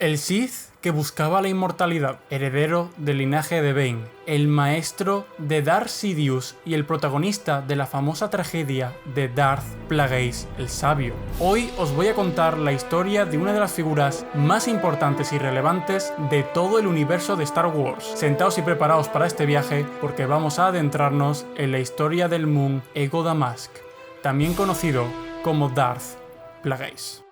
El Sith que buscaba la inmortalidad, heredero del linaje de Bane, el maestro de Darth Sidious y el protagonista de la famosa tragedia de Darth Plagueis el Sabio. Hoy os voy a contar la historia de una de las figuras más importantes y relevantes de todo el universo de Star Wars. Sentaos y preparaos para este viaje porque vamos a adentrarnos en la historia del Moon Ego Damask, también conocido como Darth Plagueis.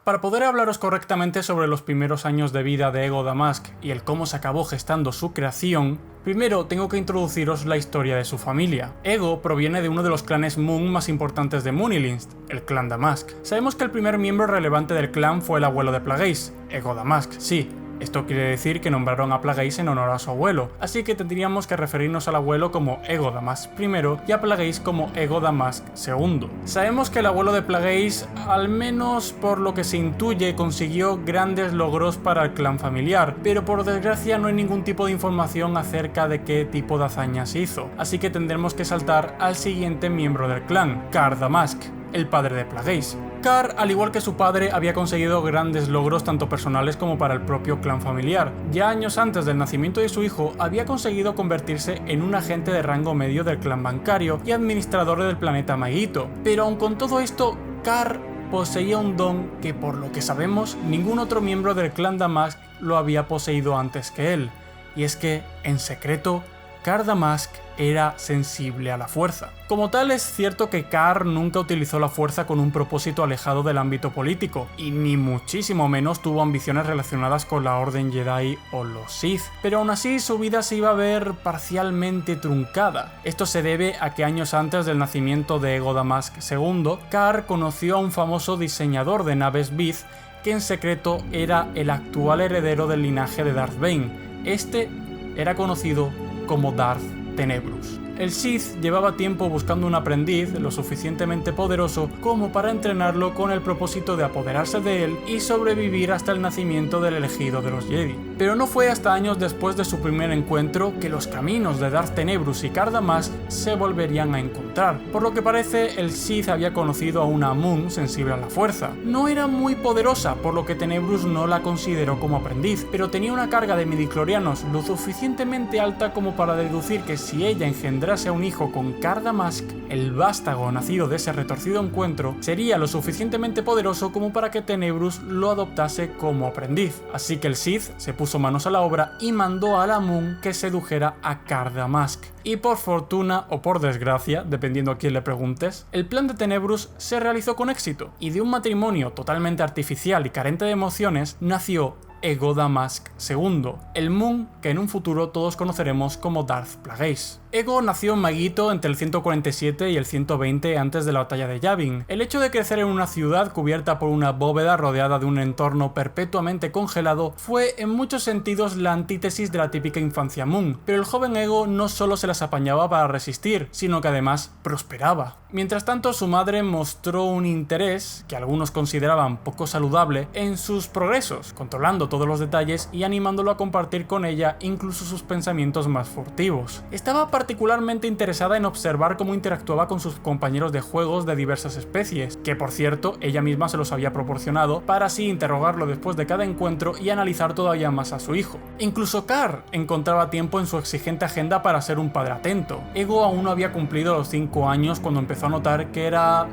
Para poder hablaros correctamente sobre los primeros años de vida de Ego Damask y el cómo se acabó gestando su creación, primero tengo que introduciros la historia de su familia. Ego proviene de uno de los clanes Moon más importantes de Moonilist, el clan Damask. Sabemos que el primer miembro relevante del clan fue el abuelo de Plagueis, Ego Damask, sí. Esto quiere decir que nombraron a Plagueis en honor a su abuelo, así que tendríamos que referirnos al abuelo como Ego Damask I y a Plagueis como Ego Damask II. Sabemos que el abuelo de Plagueis, al menos por lo que se intuye, consiguió grandes logros para el clan familiar, pero por desgracia no hay ningún tipo de información acerca de qué tipo de hazañas hizo, así que tendremos que saltar al siguiente miembro del clan, Car Damask, el padre de Plagueis. Car, al igual que su padre, había conseguido grandes logros tanto personales como para el propio clan familiar. Ya años antes del nacimiento de su hijo, había conseguido convertirse en un agente de rango medio del clan bancario y administrador del planeta Maguito. Pero aun con todo esto, Car poseía un don que, por lo que sabemos, ningún otro miembro del clan Damask lo había poseído antes que él. Y es que, en secreto, Car Damask era sensible a la fuerza. Como tal, es cierto que Car nunca utilizó la fuerza con un propósito alejado del ámbito político, y ni muchísimo menos tuvo ambiciones relacionadas con la Orden Jedi o los Sith, pero aún así su vida se iba a ver parcialmente truncada. Esto se debe a que años antes del nacimiento de Ego Damask II, Car conoció a un famoso diseñador de naves Bith que en secreto era el actual heredero del linaje de Darth Bane. Este era conocido como Darth Tenebrous. El Sith llevaba tiempo buscando un aprendiz lo suficientemente poderoso como para entrenarlo con el propósito de apoderarse de él y sobrevivir hasta el nacimiento del elegido de los Jedi. Pero no fue hasta años después de su primer encuentro que los caminos de Darth Tenebrous y Car Damask se volverían a encontrar. Por lo que parece, el Sith había conocido a una Moon sensible a la fuerza. No era muy poderosa, por lo que Tenebrous no la consideró como aprendiz, pero tenía una carga de midichlorianos lo suficientemente alta como para deducir que si ella engendrase a un hijo con Car Damask, el vástago nacido de ese retorcido encuentro sería lo suficientemente poderoso como para que Tenebrous lo adoptase como aprendiz. Así que el Sith se puso manos a la obra y mandó a la Moon que sedujera a Car Damask. Y por fortuna o por desgracia, dependiendo a quién le preguntes, el plan de Tenebrous se realizó con éxito, y de un matrimonio totalmente artificial y carente de emociones nació Ego Damask II, el Moon que en un futuro todos conoceremos como Darth Plagueis. Ego nació en Maguito entre el 147 y el 120 antes de la batalla de Yavin. El hecho de crecer en una ciudad cubierta por una bóveda rodeada de un entorno perpetuamente congelado fue en muchos sentidos la antítesis de la típica infancia Moon, pero el joven Ego no solo se las apañaba para resistir, sino que además prosperaba. Mientras tanto, su madre mostró un interés, que algunos consideraban poco saludable, en sus progresos, controlando todos los detalles y animándolo a compartir con ella incluso sus pensamientos más furtivos. Estaba particularmente interesada en observar cómo interactuaba con sus compañeros de juegos de diversas especies, que por cierto ella misma se los había proporcionado, para así interrogarlo después de cada encuentro y analizar todavía más a su hijo. Incluso Car encontraba tiempo en su exigente agenda para ser un padre atento. Ego aún no había cumplido los 5 años cuando empezó a notar que era,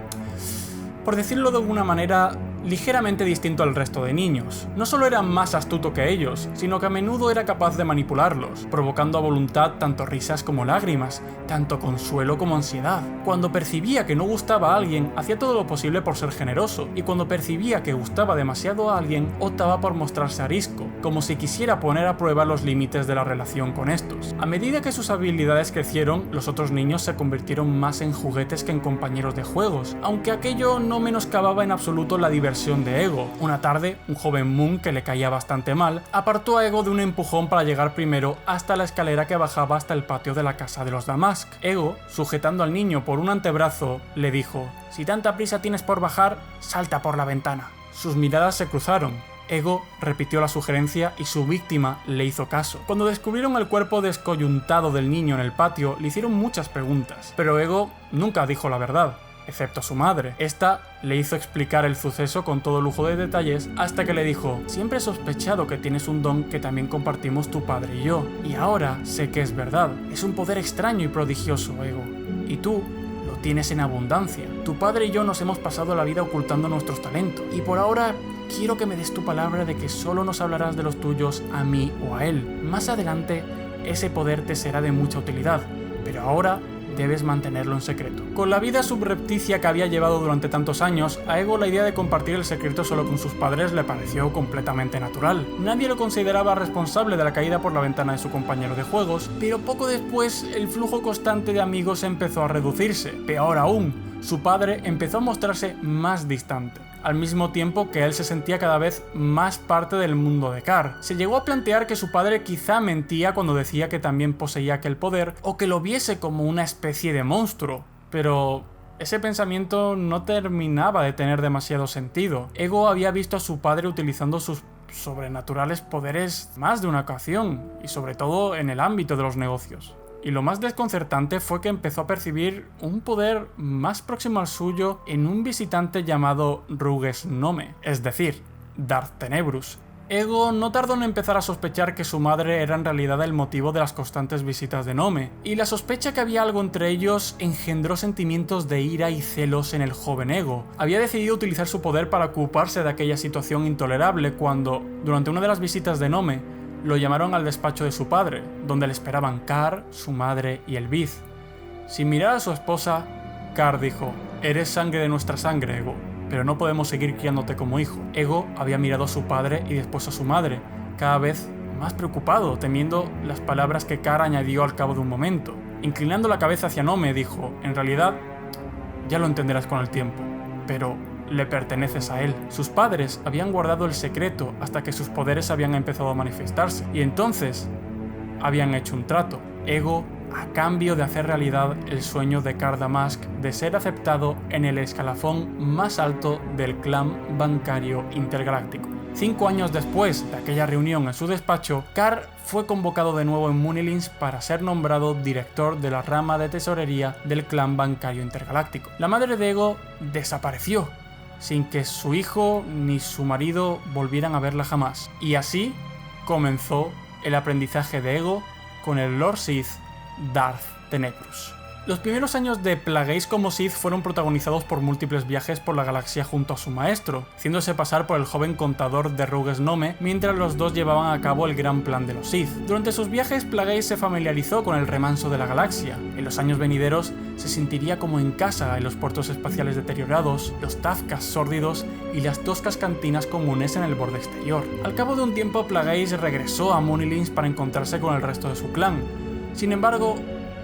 por decirlo de alguna manera, ligeramente distinto al resto de niños. No solo era más astuto que ellos, sino que a menudo era capaz de manipularlos, provocando a voluntad tanto risas como lágrimas, tanto consuelo como ansiedad. Cuando percibía que no gustaba a alguien, hacía todo lo posible por ser generoso, y cuando percibía que gustaba demasiado a alguien, optaba por mostrarse arisco, como si quisiera poner a prueba los límites de la relación con estos. A medida que sus habilidades crecieron, los otros niños se convirtieron más en juguetes que en compañeros de juegos, aunque aquello no menoscababa en absoluto la diversión de Ego. Una tarde, un joven Moon que le caía bastante mal, apartó a Ego de un empujón para llegar primero hasta la escalera que bajaba hasta el patio de la casa de los Damask. Ego, sujetando al niño por un antebrazo, le dijo: «Si tanta prisa tienes por bajar, salta por la ventana». Sus miradas se cruzaron. Ego repitió la sugerencia y su víctima le hizo caso. Cuando descubrieron el cuerpo descoyuntado del niño en el patio, le hicieron muchas preguntas, pero Ego nunca dijo la verdad. excepto a su madre. Esta le hizo explicar el suceso con todo lujo de detalles hasta que le dijo: siempre he sospechado que tienes un don que también compartimos tu padre y yo, y ahora sé que es verdad. Es un poder extraño y prodigioso, Ego, y tú lo tienes en abundancia. Tu padre y yo nos hemos pasado la vida ocultando nuestros talentos, y por ahora quiero que me des tu palabra de que solo nos hablarás de los tuyos a mí o a él. Más adelante, ese poder te será de mucha utilidad, pero ahora debes mantenerlo en secreto. Con la vida subrepticia que había llevado durante tantos años, a Ego la idea de compartir el secreto solo con sus padres le pareció completamente natural. Nadie lo consideraba responsable de la caída por la ventana de su compañero de juegos, pero poco después el flujo constante de amigos empezó a reducirse. Peor aún, su padre empezó a mostrarse más distante, al mismo tiempo que él se sentía cada vez más parte del mundo de Car. Se llegó a plantear que su padre quizá mentía cuando decía que también poseía aquel poder, o que lo viese como una especie de monstruo, pero ese pensamiento no terminaba de tener demasiado sentido. Ego había visto a su padre utilizando sus sobrenaturales poderes más de una ocasión, y sobre todo en el ámbito de los negocios. Y lo más desconcertante fue que empezó a percibir un poder más próximo al suyo en un visitante llamado Ruges Nome, es decir, Darth Tenebrus. Ego no tardó en empezar a sospechar que su madre era en realidad el motivo de las constantes visitas de Nome, y la sospecha que había algo entre ellos engendró sentimientos de ira y celos en el joven Ego. Había decidido utilizar su poder para ocuparse de aquella situación intolerable cuando, durante una de las visitas de Nome, lo llamaron al despacho de su padre, donde le esperaban Car, su madre y el Biz. Sin mirar a su esposa, Car dijo: eres sangre de nuestra sangre, Ego, pero no podemos seguir criándote como hijo. Ego había mirado a su padre y después a su madre, cada vez más preocupado, temiendo las palabras que Car añadió al cabo de un momento. Inclinando la cabeza hacia Nome, dijo: en realidad, ya lo entenderás con el tiempo, pero le perteneces a él. Sus padres habían guardado el secreto hasta que sus poderes habían empezado a manifestarse, y entonces habían hecho un trato. Ego, a cambio de hacer realidad el sueño de Car Damask de ser aceptado en el escalafón más alto del clan bancario intergaláctico. 5 años después de aquella reunión en su despacho, Car fue convocado de nuevo en Munilins para ser nombrado director de la rama de tesorería del clan bancario intergaláctico. La madre de Ego desapareció, sin que su hijo ni su marido volvieran a verla jamás. Y así comenzó el aprendizaje de Ego con el Lord Sith Darth Tenebrus. Los primeros años de Plagueis como Sith fueron protagonizados por múltiples viajes por la galaxia junto a su maestro, haciéndose pasar por el joven contador de Ruges Nome mientras los dos llevaban a cabo el gran plan de los Sith. Durante sus viajes, Plagueis se familiarizó con el remanso de la galaxia. En los años venideros se sentiría como en casa en los puertos espaciales deteriorados, los tazcas sórdidos y las toscas cantinas comunes en el borde exterior. Al cabo de un tiempo, Plagueis regresó a Munilins para encontrarse con el resto de su clan. Sin embargo,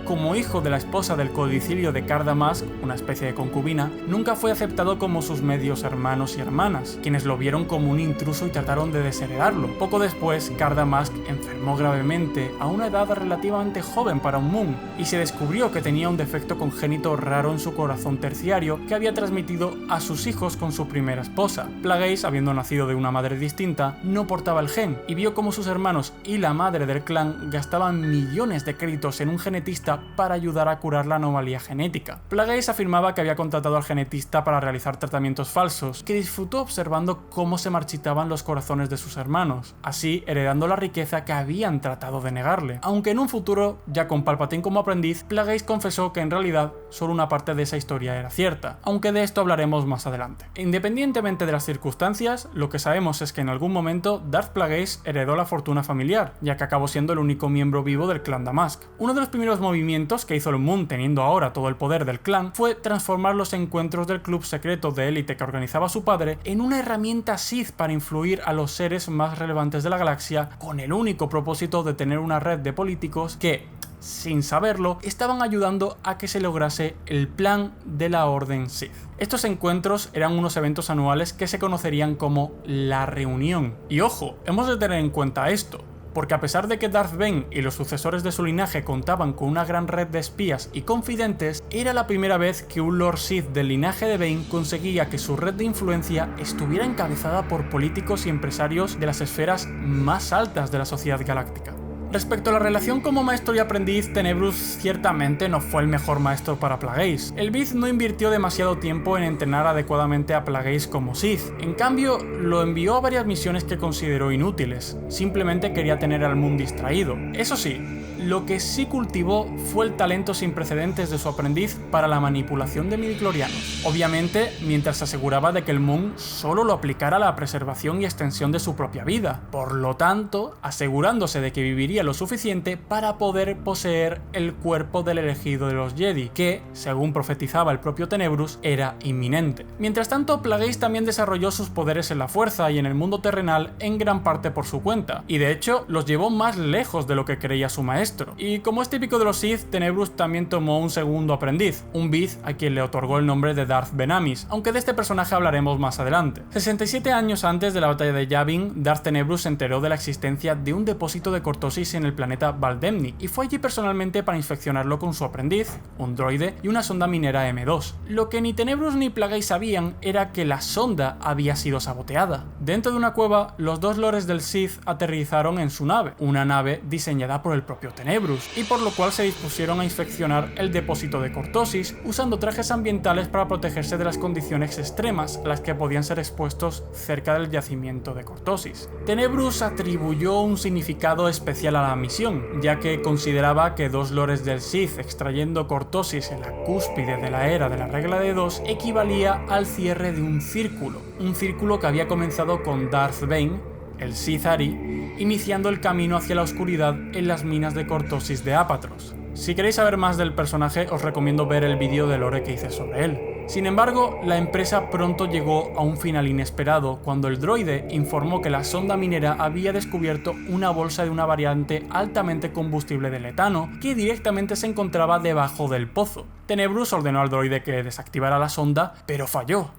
como hijo de la esposa del codicilio de Car Damask, una especie de concubina, nunca fue aceptado como sus medios hermanos y hermanas, quienes lo vieron como un intruso y trataron de desheredarlo. Poco después, Car Damask enfermó gravemente a una edad relativamente joven para un Moon, y se descubrió que tenía un defecto congénito raro en su corazón terciario que había transmitido a sus hijos con su primera esposa. Plagueis, habiendo nacido de una madre distinta, no portaba el gen, y vio como sus hermanos y la madre del clan gastaban millones de créditos en un genetista para ayudar a curar la anomalía genética. Plagueis afirmaba que había contratado al genetista para realizar tratamientos falsos, que disfrutó observando cómo se marchitaban los corazones de sus hermanos, así heredando la riqueza que habían tratado de negarle. Aunque en un futuro, ya con Palpatine como aprendiz, Plagueis confesó que en realidad solo una parte de esa historia era cierta, aunque de esto hablaremos más adelante. Independientemente de las circunstancias, lo que sabemos es que en algún momento Darth Plagueis heredó la fortuna familiar, ya que acabó siendo el único miembro vivo del clan Damask. Uno de los primeros movimientos que hizo el Moon, teniendo ahora todo el poder del clan, fue transformar los encuentros del club secreto de élite que organizaba su padre en una herramienta Sith para influir a los seres más relevantes de la galaxia, con el único propósito de tener una red de políticos que, sin saberlo, estaban ayudando a que se lograse el plan de la Orden Sith. Estos encuentros eran unos eventos anuales que se conocerían como la Reunión. Y ojo, hemos de tener en cuenta esto, porque a pesar de que Darth Bane y los sucesores de su linaje contaban con una gran red de espías y confidentes, era la primera vez que un Lord Sith del linaje de Bane conseguía que su red de influencia estuviera encabezada por políticos y empresarios de las esferas más altas de la sociedad galáctica. Respecto a la relación como maestro y aprendiz, Tenebrous ciertamente no fue el mejor maestro para Plagueis. El Vith no invirtió demasiado tiempo en entrenar adecuadamente a Plagueis como Sith. En cambio, lo envió a varias misiones que consideró inútiles. Simplemente quería tener al Moon distraído. Eso sí, lo que sí cultivó fue el talento sin precedentes de su aprendiz para la manipulación de midichlorianos. Obviamente, mientras se aseguraba de que el Moon solo lo aplicara a la preservación y extensión de su propia vida. Por lo tanto, asegurándose de que viviría lo suficiente para poder poseer el cuerpo del elegido de los Jedi, que, según profetizaba el propio Tenebrous, era inminente. Mientras tanto, Plagueis también desarrolló sus poderes en la fuerza y en el mundo terrenal en gran parte por su cuenta, y de hecho los llevó más lejos de lo que creía su maestro. Y como es típico de los Sith, Tenebrous también tomó un segundo aprendiz, un Vith a quien le otorgó el nombre de Darth Venamis, aunque de este personaje hablaremos más adelante. 67 años antes de la batalla de Yavin, Darth Tenebrous se enteró de la existencia de un depósito de cortosis en el planeta Valdemnik y fue allí personalmente para inspeccionarlo con su aprendiz, un droide y una sonda minera M2. Lo que ni Tenebrous ni Plagueis sabían era que la sonda había sido saboteada. Dentro de una cueva, los dos lores del Sith aterrizaron en su nave, una nave diseñada por el propio Tenebrous, y por lo cual se dispusieron a inspeccionar el depósito de cortosis usando trajes ambientales para protegerse de las condiciones extremas a las que podían ser expuestos cerca del yacimiento de cortosis. Tenebrous atribuyó un significado especial a la misión, ya que consideraba que dos lores del Sith extrayendo cortosis en la cúspide de la era de la regla de 2 equivalía al cierre de un círculo que había comenzado con Darth Bane, el Sith Ari, iniciando el camino hacia la oscuridad en las minas de cortosis de Apatros. Si queréis saber más del personaje, os recomiendo ver el vídeo de lore que hice sobre él. Sin embargo, la empresa pronto llegó a un final inesperado cuando el droide informó que la sonda minera había descubierto una bolsa de una variante altamente combustible del etano que directamente se encontraba debajo del pozo. Tenebrous ordenó al droide que desactivara la sonda, pero falló.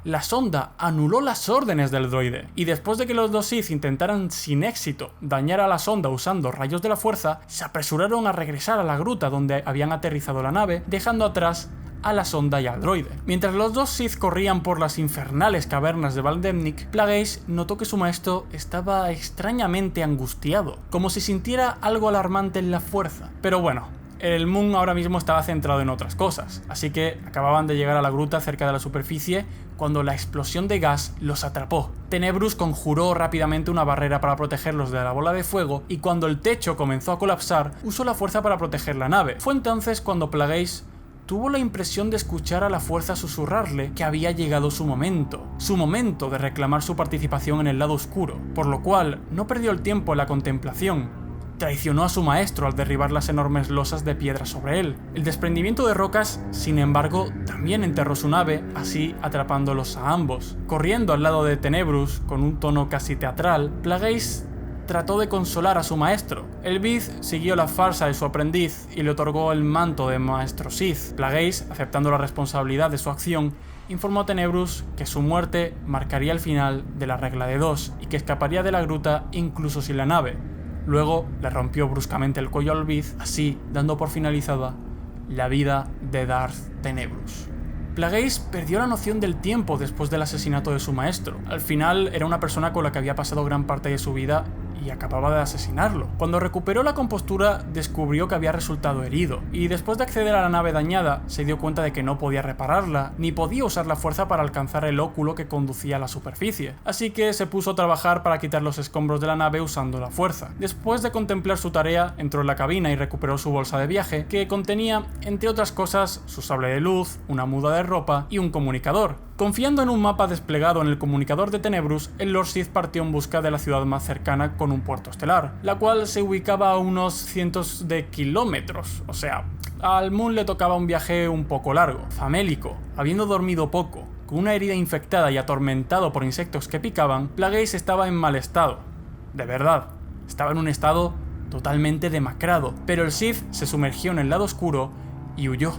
La sonda anuló las órdenes del droide, y después de que los dos Sith intentaran sin éxito dañar a la sonda usando rayos de la fuerza, se apresuraron a regresar a la gruta donde habían aterrizado la nave, dejando atrás a la sonda y al droide. Mientras los dos Sith corrían por las infernales cavernas de Valdemnik, Plagueis notó que su maestro estaba extrañamente angustiado, como si sintiera algo alarmante en la fuerza. Pero bueno, el Moon ahora mismo estaba centrado en otras cosas, así que acababan de llegar a la gruta cerca de la superficie cuando la explosión de gas los atrapó. Tenebrous conjuró rápidamente una barrera para protegerlos de la bola de fuego y cuando el techo comenzó a colapsar, usó la fuerza para proteger la nave. Fue entonces cuando Plagueis tuvo la impresión de escuchar a la fuerza susurrarle que había llegado su momento de reclamar su participación en el lado oscuro, por lo cual no perdió el tiempo en la contemplación. Traicionó a su maestro al derribar las enormes losas de piedra sobre él. El desprendimiento de rocas, sin embargo, también enterró su nave, así atrapándolos a ambos. Corriendo al lado de Tenebrous, con un tono casi teatral, Plagueis trató de consolar a su maestro. El Vith siguió la farsa de su aprendiz y le otorgó el manto de maestro Sith. Plagueis, aceptando la responsabilidad de su acción, informó a Tenebrous que su muerte marcaría el final de la regla de 2 y que escaparía de la gruta incluso sin la nave. Luego le rompió bruscamente el cuello al Vith, así dando por finalizada la vida de Darth Tenebrous. Plagueis perdió la noción del tiempo después del asesinato de su maestro. Al final era una persona con la que había pasado gran parte de su vida y acababa de asesinarlo. Cuando recuperó la compostura, descubrió que había resultado herido, y después de acceder a la nave dañada, se dio cuenta de que no podía repararla, ni podía usar la fuerza para alcanzar el óculo que conducía a la superficie. Así que se puso a trabajar para quitar los escombros de la nave usando la fuerza. Después de contemplar su tarea, entró en la cabina y recuperó su bolsa de viaje, que contenía, entre otras cosas, su sable de luz, una muda de ropa y un comunicador. Confiando en un mapa desplegado en el comunicador de Tenebrous, el Lord Sith partió en busca de la ciudad más cercana con un puerto estelar, la cual se ubicaba a unos cientos de kilómetros, o sea, al Moon le tocaba un viaje un poco largo. Famélico, habiendo dormido poco, con una herida infectada y atormentado por insectos que picaban, Plagueis estaba en mal estado. De verdad, estaba en un estado totalmente demacrado, pero el Sith se sumergió en el lado oscuro y huyó.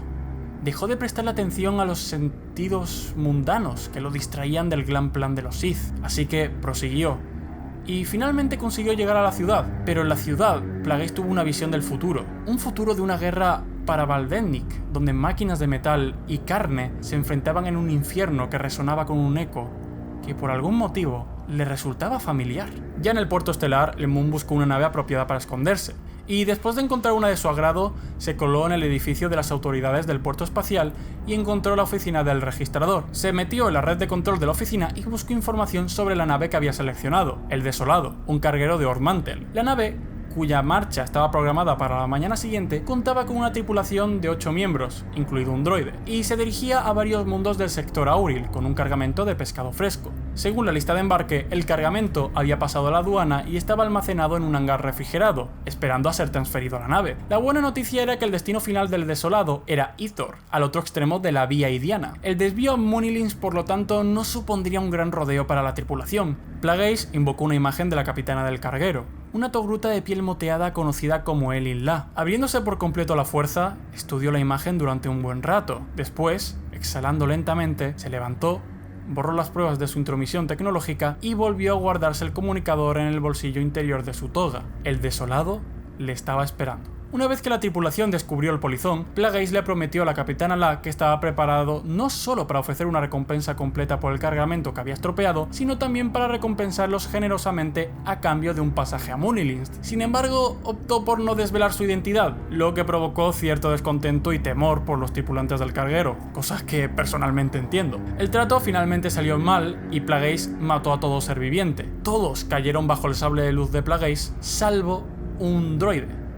Dejó de prestarle atención a los sentidos mundanos que lo distraían del gran plan de los Sith, así que prosiguió. Y finalmente consiguió llegar a la ciudad, pero en la ciudad Plagueis tuvo una visión del futuro. Un futuro de una guerra para Valdemnik, donde máquinas de metal y carne se enfrentaban en un infierno que resonaba con un eco que por algún motivo le resultaba familiar. Ya en el puerto estelar, el Moon buscó una nave apropiada para esconderse, y después de encontrar una de su agrado, se coló en el edificio de las autoridades del puerto espacial y encontró la oficina del registrador. Se metió en la red de control de la oficina y buscó información sobre la nave que había seleccionado, el Desolado, un carguero de Ort-Mantel. La nave, cuya marcha estaba programada para la mañana siguiente, contaba con una tripulación de 8 miembros, incluido un droide, y se dirigía a varios mundos del sector Auril con un cargamento de pescado fresco. Según la lista de embarque, el cargamento había pasado la aduana y estaba almacenado en un hangar refrigerado, esperando a ser transferido a la nave. La buena noticia era que el destino final del Desolado era Ithor, al otro extremo de la vía Idiana. El desvío a Munilins, por lo tanto, no supondría un gran rodeo para la tripulación. Plagueis invocó una imagen de la capitana del carguero, una togruta de piel moteada conocida como Elin-La. Abriéndose por completo la fuerza, estudió la imagen durante un buen rato. Después, exhalando lentamente, se levantó, borró las pruebas de su intromisión tecnológica y volvió a guardarse el comunicador en el bolsillo interior de su toga. El Desolado le estaba esperando. Una vez que la tripulación descubrió el polizón, Plagueis le prometió a la capitana La que estaba preparado no solo para ofrecer una recompensa completa por el cargamento que había estropeado, sino también para recompensarlos generosamente a cambio de un pasaje a Munilins. Sin embargo, optó por no desvelar su identidad, lo que provocó cierto descontento y temor por los tripulantes del carguero, cosas que personalmente entiendo. El trato finalmente salió mal y Plagueis mató a todo ser viviente. Todos cayeron bajo el sable de luz de Plagueis, salvo un droide.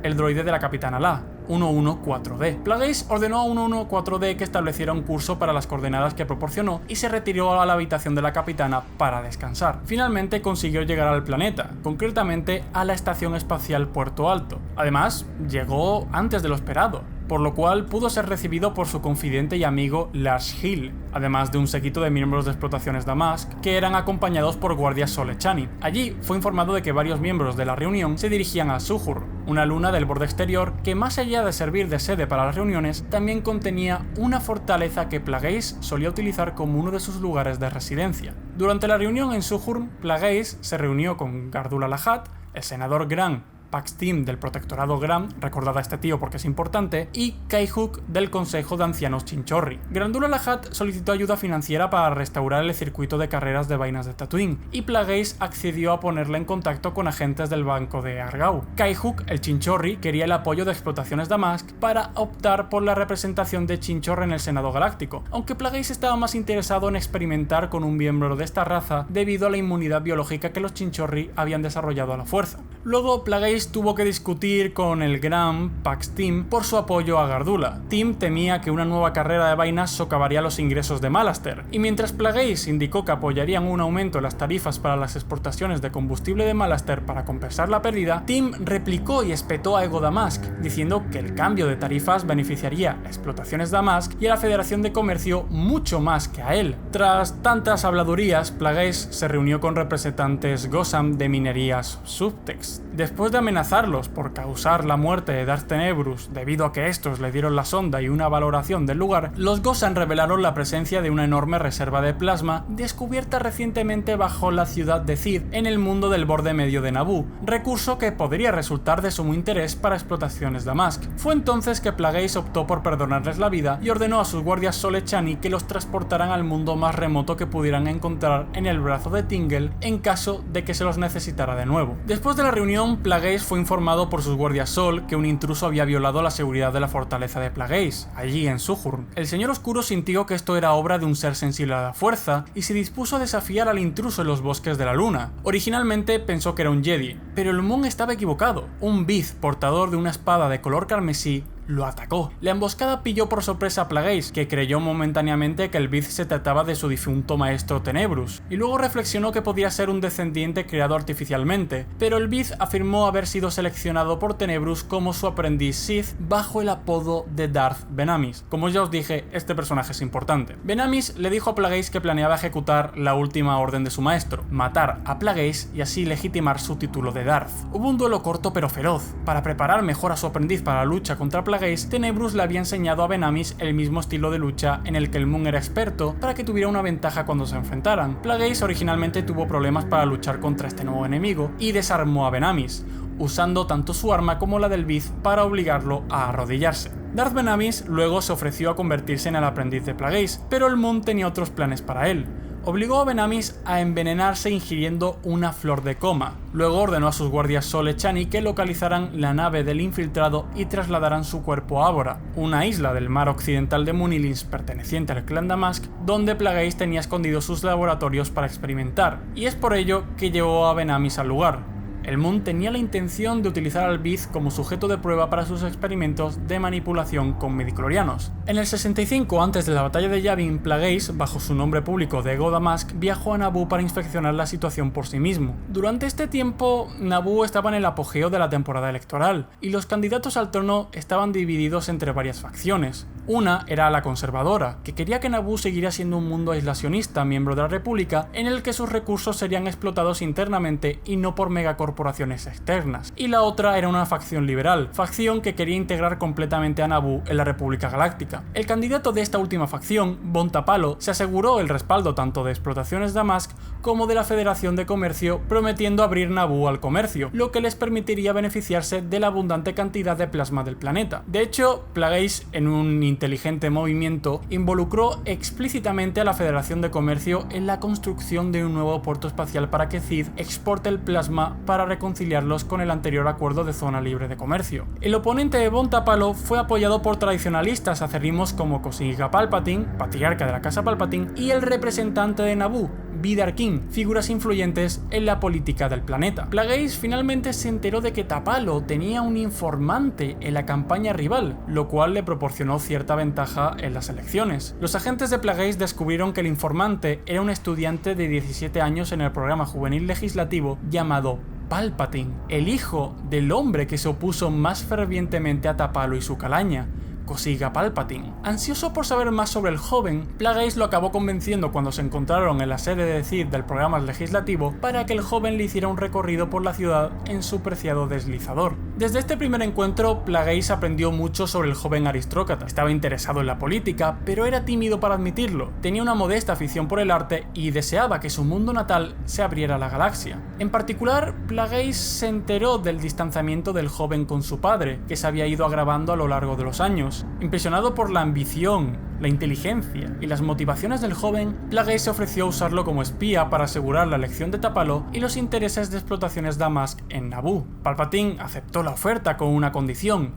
El droide de la capitana La, 114D. Plagueis ordenó a 114D que estableciera un curso para las coordenadas que proporcionó y se retiró a la habitación de la capitana para descansar. Finalmente consiguió llegar al planeta, concretamente a la Estación Espacial Puerto Alto. Además, llegó antes de lo esperado, por lo cual pudo ser recibido por su confidente y amigo Lars Hill, además de un séquito de miembros de explotaciones Damask que eran acompañados por guardias Solechani. Allí fue informado de que varios miembros de la reunión se dirigían a Suhur, una luna del borde exterior que, más allá de servir de sede para las reuniones, también contenía una fortaleza que Plagueis solía utilizar como uno de sus lugares de residencia. Durante la reunión en Suhur, Plagueis se reunió con Gardula Lahat, el senador Gran Pax Tim del Protectorado Gram, recordad a este tío porque es importante, y Kai-Huk del Consejo de Ancianos Chinchorri. Gardula Lahat solicitó ayuda financiera para restaurar el circuito de carreras de vainas de Tatooine, y Plagueis accedió a ponerle en contacto con agentes del Banco de Argau. Kai-Huk, el Chinchorri, quería el apoyo de explotaciones Damask para optar por la representación de Chinchorri en el Senado Galáctico, aunque Plagueis estaba más interesado en experimentar con un miembro de esta raza debido a la inmunidad biológica que los Chinchorri habían desarrollado a la fuerza. Luego, Plagueis tuvo que discutir con el gran Pax Tim por su apoyo a Gardula. Tim temía que una nueva carrera de vainas socavaría los ingresos de Malaster, y mientras Plagueis indicó que apoyarían un aumento en las tarifas para las exportaciones de combustible de Malaster para compensar la pérdida, Tim replicó y espetó a Ego Damask, diciendo que el cambio de tarifas beneficiaría a explotaciones Damask y a la Federación de Comercio mucho más que a él. Tras tantas habladurías, Plagueis se reunió con representantes Gossam de minerías Subtext. Después de amenazarlos por causar la muerte de Darth Tenebrous debido a que estos le dieron la sonda y una valoración del lugar, los Gossam revelaron la presencia de una enorme reserva de plasma descubierta recientemente bajo la ciudad de Cid en el mundo del borde medio de Naboo, recurso que podría resultar de sumo interés para explotaciones Damask. Fue entonces que Plagueis optó por perdonarles la vida y ordenó a sus guardias Solechani que los transportaran al mundo más remoto que pudieran encontrar en el brazo de Tingle en caso de que se los necesitara de nuevo. Después de la reunión, Plagueis fue informado por sus guardias Sol que un intruso había violado la seguridad de la fortaleza de Plagueis, allí en Suhur. El Señor Oscuro sintió que esto era obra de un ser sensible a la fuerza y se dispuso a desafiar al intruso en los bosques de la luna. Originalmente pensó que era un Jedi, pero el Moon estaba equivocado. Un Bith portador de una espada de color carmesí lo atacó. La emboscada pilló por sorpresa a Plagueis, que creyó momentáneamente que el Bith se trataba de su difunto maestro Tenebrous, y luego reflexionó que podía ser un descendiente creado artificialmente, pero el Bith afirmó haber sido seleccionado por Tenebrous como su aprendiz Sith bajo el apodo de Darth Venamis. Como ya os dije, este personaje es importante. Venamis le dijo a Plagueis que planeaba ejecutar la última orden de su maestro, matar a Plagueis y así legitimar su título de Darth. Hubo un duelo corto pero feroz. Para preparar mejor a su aprendiz para la lucha contra Plagueis, Tenebrous le había enseñado a Venamis el mismo estilo de lucha en el que el Moon era experto para que tuviera una ventaja cuando se enfrentaran. Plagueis originalmente tuvo problemas para luchar contra este nuevo enemigo y desarmó a Venamis, usando tanto su arma como la del Bith para obligarlo a arrodillarse. Darth Venamis luego se ofreció a convertirse en el aprendiz de Plagueis, pero el Moon tenía otros planes para él. obligó a Ben-Amis a envenenarse ingiriendo una flor de coma. Luego ordenó a sus guardias Sol y Chani que localizaran la nave del infiltrado y trasladaran su cuerpo a Ábora, una isla del mar occidental de Munilins perteneciente al clan Damask, donde Plagueis tenía escondidos sus laboratorios para experimentar, y es por ello que llevó a Ben-Amis al lugar. El Moon tenía la intención de utilizar al Biz como sujeto de prueba para sus experimentos de manipulación con midichlorianos. En el 65, antes de la batalla de Yavin, Plagueis, bajo su nombre público de Ego Damask, viajó a Naboo para inspeccionar la situación por sí mismo. Durante este tiempo, Naboo estaba en el apogeo de la temporada electoral, y los candidatos al trono estaban divididos entre varias facciones. Una era la conservadora, que quería que Naboo siguiera siendo un mundo aislacionista, miembro de la República, en el que sus recursos serían explotados internamente y no por megacorporaciones externas. Y la otra era una facción liberal, facción que quería integrar completamente a Naboo en la República Galáctica. El candidato de esta última facción, Bon Tapalo, se aseguró el respaldo tanto de Explotaciones Damask como de la Federación de Comercio, prometiendo abrir Naboo al comercio, lo que les permitiría beneficiarse de la abundante cantidad de plasma del planeta. De hecho, Plagueis, en un inteligente movimiento, involucró explícitamente a la Federación de Comercio en la construcción de un nuevo puerto espacial para que Cid exporte el plasma para reconciliarlos con el anterior acuerdo de zona libre de comercio. El oponente de Bon Tapalo fue apoyado por tradicionalistas acérrimos como Kosinga Palpatine, patriarca de la casa Palpatine, y el representante de Naboo, Vidar King, figuras influyentes en la política del planeta. Plagueis finalmente se enteró de que Tapalo tenía un informante en la campaña rival, lo cual le proporcionó cierta ventaja en las elecciones. Los agentes de Plagueis descubrieron que el informante era un estudiante de 17 años en el programa juvenil legislativo llamado Palpatine, el hijo del hombre que se opuso más fervientemente a Tapalo y su calaña, Kosinga Palpatine. Ansioso por saber más sobre el joven, Plagueis lo acabó convenciendo cuando se encontraron en la sede de Cid del programa legislativo para que el joven le hiciera un recorrido por la ciudad en su preciado deslizador. Desde este primer encuentro, Plagueis aprendió mucho sobre el joven aristócrata. Estaba interesado en la política, pero era tímido para admitirlo. Tenía una modesta afición por el arte y deseaba que su mundo natal se abriera a la galaxia. En particular, Plagueis se enteró del distanciamiento del joven con su padre, que se había ido agravando a lo largo de los años. Impresionado por la ambición, la inteligencia y las motivaciones del joven, Plagueis se ofreció a usarlo como espía para asegurar la elección de Tapalo y los intereses de Explotaciones Damask en Naboo. Palpatine aceptó la oferta con una condición,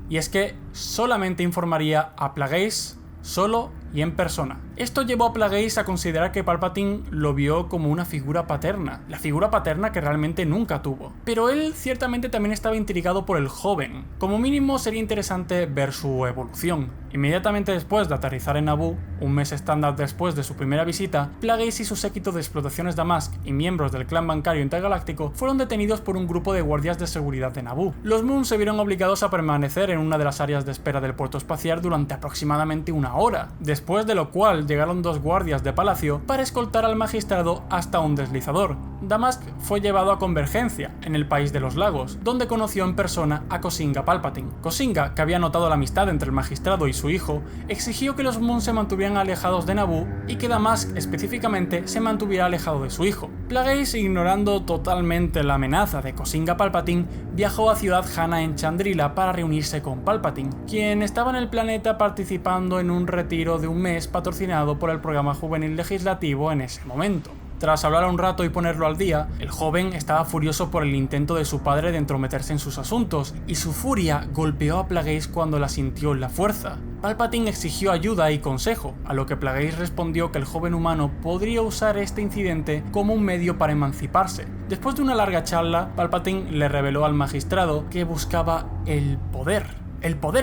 y es que solamente informaría a Plagueis solo y en persona. Esto llevó a Plagueis a considerar que Palpatine lo vio como una figura paterna, la figura paterna que realmente nunca tuvo. Pero él ciertamente también estaba intrigado por el joven. Como mínimo sería interesante ver su evolución. Inmediatamente después de aterrizar en Naboo, un mes estándar después de su primera visita, Plagueis y su séquito de Explotaciones Damask y miembros del clan bancario intergaláctico fueron detenidos por un grupo de guardias de seguridad de Naboo. Los Moon se vieron obligados a permanecer en una de las áreas de espera del puerto espacial durante aproximadamente una hora, después de lo cual llegaron dos guardias de palacio para escoltar al magistrado hasta un deslizador. Damask fue llevado a Convergencia, en el país de los lagos, donde conoció en persona a Kosinga Palpatine. Kosinga, que había notado la amistad entre el magistrado y su hijo, exigió que los Moon se mantuvieran alejados de Naboo y que Damask específicamente se mantuviera alejado de su hijo. Plagueis, ignorando totalmente la amenaza de Kosinga Palpatine, viajó a Ciudad Hana en Chandrila para reunirse con Palpatine, quien estaba en el planeta participando en un retiro de un mes patrocinado por el programa juvenil legislativo en ese momento. Tras hablar un rato y ponerlo al día, el joven estaba furioso por el intento de su padre de entrometerse en sus asuntos, y su furia golpeó a Plagueis cuando la sintió en la fuerza. Palpatine exigió ayuda y consejo, a lo que Plagueis respondió que el joven humano podría usar este incidente como un medio para emanciparse. Después de una larga charla, Palpatine le reveló al magistrado que buscaba el poder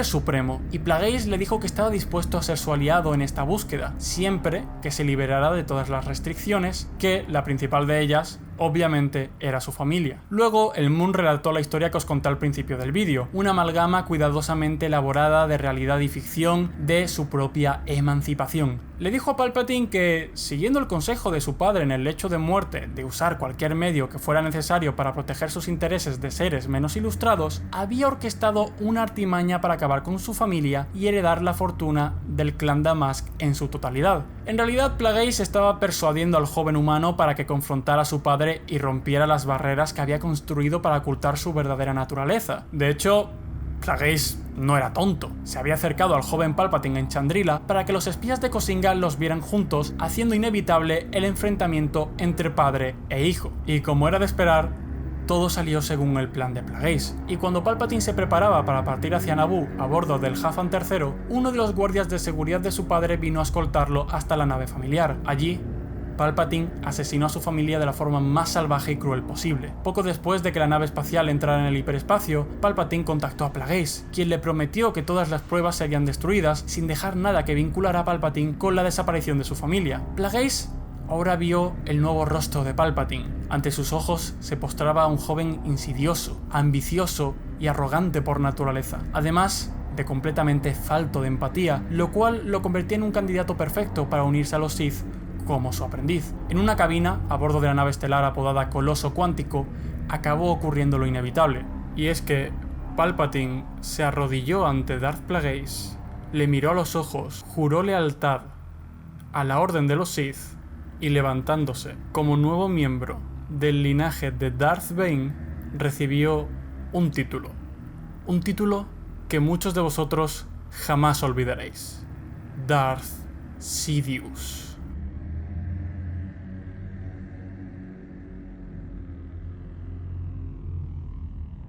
supremo, y Plagueis le dijo que estaba dispuesto a ser su aliado en esta búsqueda, siempre que se liberara de todas las restricciones, que la principal de ellas, obviamente, era su familia. Luego, el Moon relató la historia que os conté al principio del vídeo, una amalgama cuidadosamente elaborada de realidad y ficción de su propia emancipación. Le dijo a Palpatine que, siguiendo el consejo de su padre en el lecho de muerte de usar cualquier medio que fuera necesario para proteger sus intereses de seres menos ilustrados, había orquestado una artimaña para acabar con su familia y heredar la fortuna del clan Damask en su totalidad. En realidad, Plagueis estaba persuadiendo al joven humano para que confrontara a su padre y rompiera las barreras que había construido para ocultar su verdadera naturaleza. De hecho, Plagueis no era tonto. Se había acercado al joven Palpatine en Chandrila para que los espías de Kosinga los vieran juntos, haciendo inevitable el enfrentamiento entre padre e hijo. Y como era de esperar, todo salió según el plan de Plagueis, y cuando Palpatine se preparaba para partir hacia Naboo a bordo del Hathan III, uno de los guardias de seguridad de su padre vino a escoltarlo hasta la nave familiar. Allí, Palpatine asesinó a su familia de la forma más salvaje y cruel posible. Poco después de que la nave espacial entrara en el hiperespacio, Palpatine contactó a Plagueis, quien le prometió que todas las pruebas serían destruidas sin dejar nada que vinculara a Palpatine con la desaparición de su familia. Plagueis ahora vio el nuevo rostro de Palpatine. Ante sus ojos se postraba un joven insidioso, ambicioso y arrogante por naturaleza, además de completamente falto de empatía, lo cual lo convertía en un candidato perfecto para unirse a los Sith como su aprendiz. En una cabina, a bordo de la nave estelar apodada Coloso Cuántico, acabó ocurriendo lo inevitable. Y es que Palpatine se arrodilló ante Darth Plagueis, le miró a los ojos, juró lealtad a la Orden de los Sith y levantándose como nuevo miembro del linaje de Darth Bane, recibió un título. Un título que muchos de vosotros jamás olvidaréis. Darth Sidious.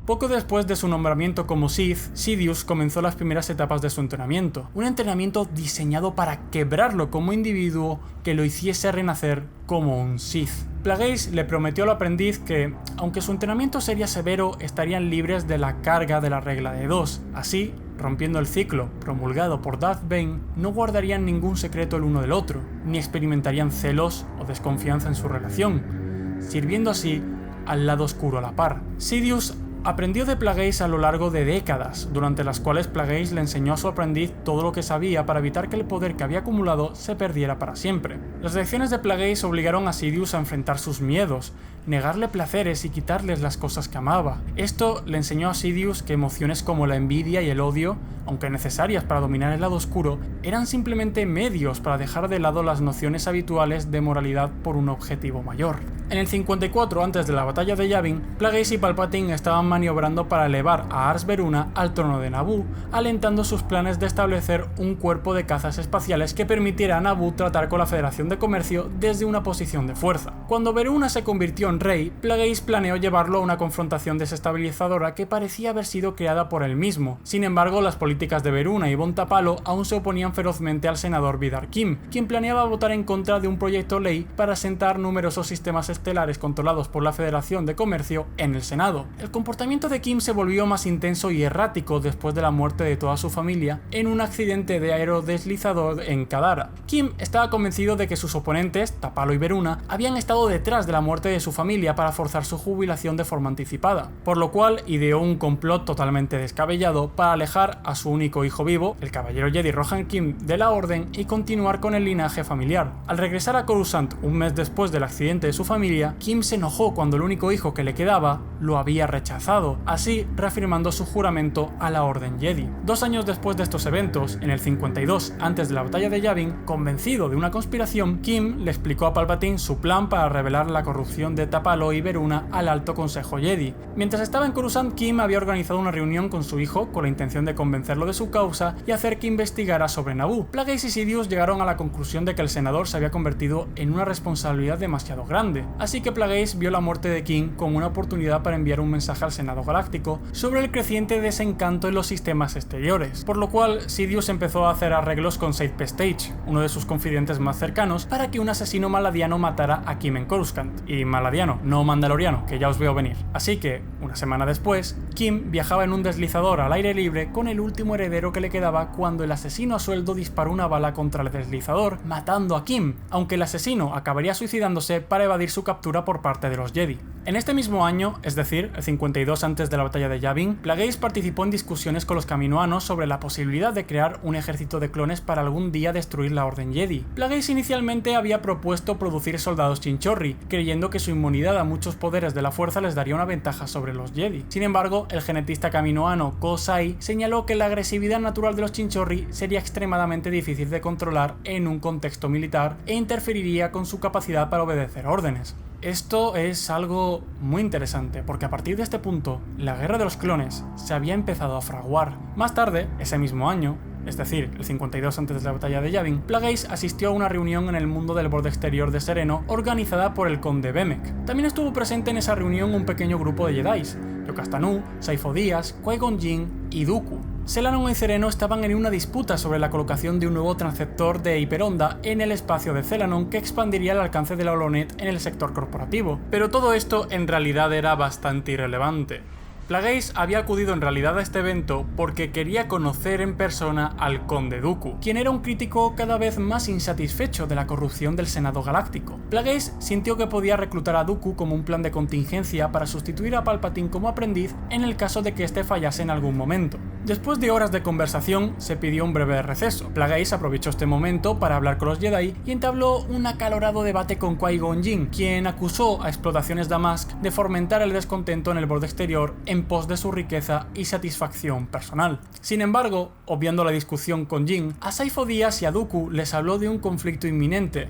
Poco después de su nombramiento como Sith, Sidious comenzó las primeras etapas de su entrenamiento. Un entrenamiento diseñado para quebrarlo como individuo que lo hiciese renacer como un Sith. Plagueis le prometió al aprendiz que, aunque su entrenamiento sería severo, estarían libres de la carga de la regla de 2. Así, rompiendo el ciclo promulgado por Darth Bane, no guardarían ningún secreto el uno del otro, ni experimentarían celos o desconfianza en su relación, sirviendo así al lado oscuro a la par. Sidious aprendió de Plagueis a lo largo de décadas, durante las cuales Plagueis le enseñó a su aprendiz todo lo que sabía para evitar que el poder que había acumulado se perdiera para siempre. Las lecciones de Plagueis obligaron a Sidious a enfrentar sus miedos, negarle placeres y quitarles las cosas que amaba. Esto le enseñó a Sidious que emociones como la envidia y el odio, aunque necesarias para dominar el lado oscuro, eran simplemente medios para dejar de lado las nociones habituales de moralidad por un objetivo mayor. En el 54, antes de la batalla de Yavin, Plagueis y Palpatine estaban maniobrando para elevar a Ars Veruna al trono de Naboo, alentando sus planes de establecer un cuerpo de cazas espaciales que permitiera a Naboo tratar con la Federación de Comercio desde una posición de fuerza. Cuando Veruna se convirtió en rey, Plagueis planeó llevarlo a una confrontación desestabilizadora que parecía haber sido creada por él mismo. Sin embargo, las políticas de Veruna y Bon Tapalo aún se oponían ferozmente al senador Vidar Kim, quien planeaba votar en contra de un proyecto ley para asentar numerosos sistemas estelares controlados por la Federación de Comercio en el Senado. El comportamiento de Kim se volvió más intenso y errático después de la muerte de toda su familia en un accidente de aerodeslizador en Kadara. Kim estaba convencido de que sus oponentes, Tapalo y Veruna, habían estado detrás de la muerte de su familia para forzar su jubilación de forma anticipada, por lo cual ideó un complot totalmente descabellado para alejar a su único hijo vivo, el caballero Jedi Rohan Kim, de la Orden y continuar con el linaje familiar. Al regresar a Coruscant un mes después del accidente de su familia, Kim se enojó cuando el único hijo que le quedaba lo había rechazado, así reafirmando su juramento a la Orden Jedi. 2 años después de estos eventos, en el 52, antes de la batalla de Yavin, convencido de una conspiración, Kim le explicó a Palpatine su plan para revelar la corrupción de Tapalo y Veruna al Alto Consejo Jedi. Mientras estaba en Coruscant, Kim había organizado una reunión con su hijo con la intención de convencerlo de su causa y hacer que investigara sobre Naboo. Plagueis y Sidious llegaron a la conclusión de que el senador se había convertido en una responsabilidad demasiado grande, así que Plagueis vio la muerte de Kim como una oportunidad para enviar un mensaje al Senado Galáctico sobre el creciente desencanto en los sistemas exteriores, por lo cual Sidious empezó a hacer arreglos con Said Pestage, uno de sus confidentes más cercanos, para que un asesino maladiano matara a Kim en Coruscant. Y maladiano, no mandaloriano, que ya os veo venir. Así que, una semana después, Kim viajaba en un deslizador al aire libre con el último heredero que le quedaba cuando el asesino a sueldo disparó una bala contra el deslizador, matando a Kim, aunque el asesino acabaría suicidándose para evadir su captura por parte de los Jedi. En este mismo año, es decir, el 52 antes de la batalla de Yavin, Plagueis participó en discusiones con los Kaminoanos sobre la posibilidad de crear un ejército de clones para algún día destruir la Orden Jedi. Plagueis inicialmente había propuesto producir soldados chinchorri, creyendo que su inmunidad a muchos poderes de la fuerza les daría una ventaja sobre los Jedi. Sin embargo, el genetista kaminoano Ko Sai señaló que la agresividad natural de los chinchorri sería extremadamente difícil de controlar en un contexto militar e interferiría con su capacidad para obedecer órdenes. Esto es algo muy interesante, porque a partir de este punto, la Guerra de los Clones se había empezado a fraguar. Más tarde, ese mismo año, es decir, el 52 antes de la batalla de Yavin, Plagueis asistió a una reunión en el mundo del borde exterior de Sereno organizada por el conde Bemek. También estuvo presente en esa reunión un pequeño grupo de Jedis, Yo-Kas Tanu, Saifo Dyas, Qui-Gon Jinn y Dooku. Selanon y Sereno estaban en una disputa sobre la colocación de un nuevo transceptor de hiperonda en el espacio de Selanon que expandiría el alcance de la Holonet en el sector corporativo. Pero todo esto en realidad era bastante irrelevante. Plagueis había acudido en realidad a este evento porque quería conocer en persona al conde Dooku, quien era un crítico cada vez más insatisfecho de la corrupción del Senado Galáctico. Plagueis sintió que podía reclutar a Dooku como un plan de contingencia para sustituir a Palpatine como aprendiz en el caso de que éste fallase en algún momento. Después de horas de conversación, se pidió un breve receso. Plagueis aprovechó este momento para hablar con los Jedi y entabló un acalorado debate con Qui-Gon Jinn, quien acusó a Explotaciones Damask de fomentar el descontento en el borde exterior en pos de su riqueza y satisfacción personal. Sin embargo, obviando la discusión con Jinn, a Saifo Dyas y a Dooku les habló de un conflicto inminente.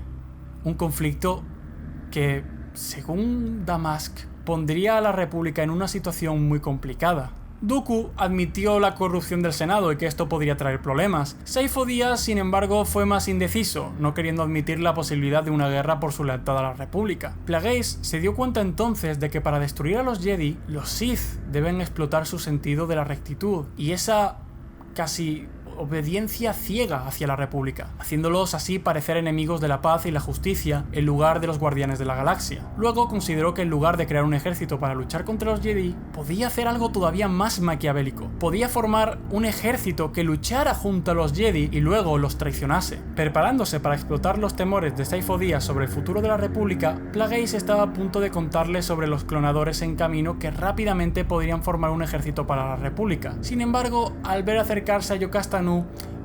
Un conflicto que, según Damask, pondría a la República en una situación muy complicada. Dooku admitió la corrupción del Senado y que esto podría traer problemas. Saifo Dyas, sin embargo, fue más indeciso, no queriendo admitir la posibilidad de una guerra por su lealtad a la República. Plagueis se dio cuenta entonces de que para destruir a los Jedi, los Sith deben explotar su sentido de la rectitud y esa casi obediencia ciega hacia la República, haciéndolos así parecer enemigos de la paz y la justicia en lugar de los guardianes de la galaxia. Luego consideró que en lugar de crear un ejército para luchar contra los Jedi, podía hacer algo todavía más maquiavélico. Podía formar un ejército que luchara junto a los Jedi y luego los traicionase. Preparándose para explotar los temores de Saifo Dyas sobre el futuro de la República, Plagueis estaba a punto de contarle sobre los clonadores en camino que rápidamente podrían formar un ejército para la República. Sin embargo, al ver acercarse a Yo-Kas Tanu,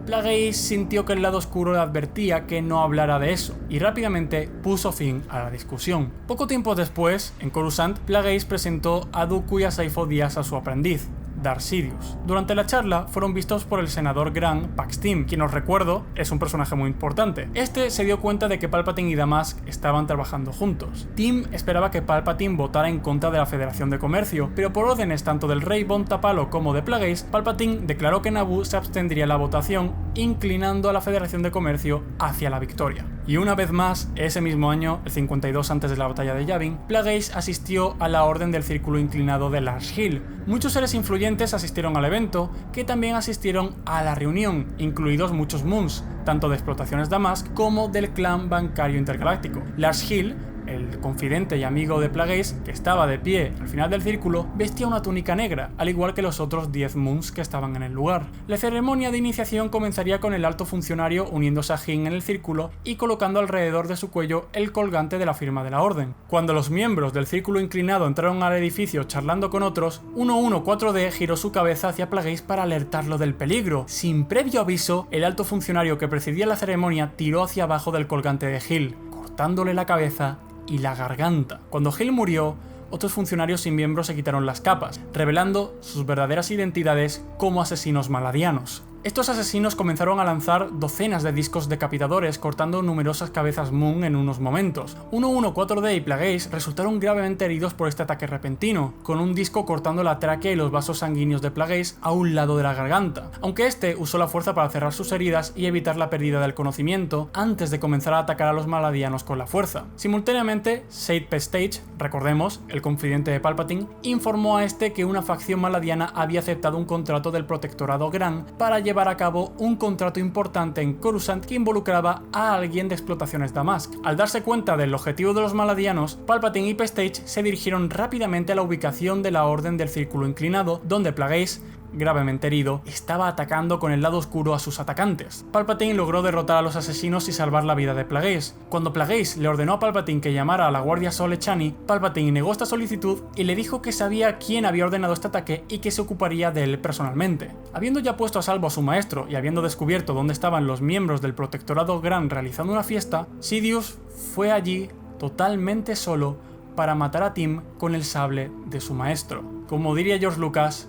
Plagueis sintió que el lado oscuro le advertía que no hablara de eso, y rápidamente puso fin a la discusión. Poco tiempo después, en Coruscant, Plagueis presentó a Dooku y a Saifo Dyas a su aprendiz, Darth Sidious. Durante la charla fueron vistos por el senador Gran Pax Tim, quien os recuerdo es un personaje muy importante. Este se dio cuenta de que Palpatine y Damask estaban trabajando juntos. Tim esperaba que Palpatine votara en contra de la Federación de Comercio, pero por órdenes tanto del rey Bon Tapalo como de Plagueis, Palpatine declaró que Naboo se abstendría en la votación, inclinando a la Federación de Comercio hacia la victoria. Y una vez más, ese mismo año, el 52 antes de la batalla de Yavin, Plagueis asistió a la Orden del Círculo Inclinado de Lars Hill. Muchos seres influyentes asistieron al evento, que también asistieron a la reunión, incluidos muchos Moons, tanto de Explotaciones Damask como del clan bancario intergaláctico. Lars Hill, el confidente y amigo de Plagueis, que estaba de pie al final del círculo, vestía una túnica negra, al igual que los otros 10 Moons que estaban en el lugar. La ceremonia de iniciación comenzaría con el alto funcionario uniéndose a Jin en el círculo y colocando alrededor de su cuello el colgante de la firma de la orden. Cuando los miembros del círculo inclinado entraron al edificio charlando con otros, 114D giró su cabeza hacia Plagueis para alertarlo del peligro. Sin previo aviso, el alto funcionario que presidía la ceremonia tiró hacia abajo del colgante de Hill, cortándole la cabeza y la garganta. Cuando Hill murió, otros funcionarios sin miembros se quitaron las capas, revelando sus verdaderas identidades como asesinos maladianos. Estos asesinos comenzaron a lanzar docenas de discos decapitadores, cortando numerosas cabezas Moon en unos momentos. 114D y Plagueis resultaron gravemente heridos por este ataque repentino, con un disco cortando la tráquea y los vasos sanguíneos de Plagueis a un lado de la garganta, aunque este usó la fuerza para cerrar sus heridas y evitar la pérdida del conocimiento antes de comenzar a atacar a los maladianos con la fuerza. Simultáneamente, Said Pestage, recordemos, el confidente de Palpatine, informó a este que una facción maladiana había aceptado un contrato del Protectorado Gran para llevar a cabo un contrato importante en Coruscant que involucraba a alguien de Explotaciones Damask. Al darse cuenta del objetivo de los maladianos, Palpatine y Pestage se dirigieron rápidamente a la ubicación de la Orden del Círculo Inclinado, donde Plagueis, gravemente herido, estaba atacando con el lado oscuro a sus atacantes. Palpatine logró derrotar a los asesinos y salvar la vida de Plagueis. Cuando Plagueis le ordenó a Palpatine que llamara a la Guardia Sole Chani, Palpatine negó esta solicitud y le dijo que sabía quién había ordenado este ataque y que se ocuparía de él personalmente. Habiendo ya puesto a salvo a su maestro y habiendo descubierto dónde estaban los miembros del Protectorado Gran realizando una fiesta, Sidious fue allí totalmente solo para matar a Tim con el sable de su maestro. Como diría George Lucas,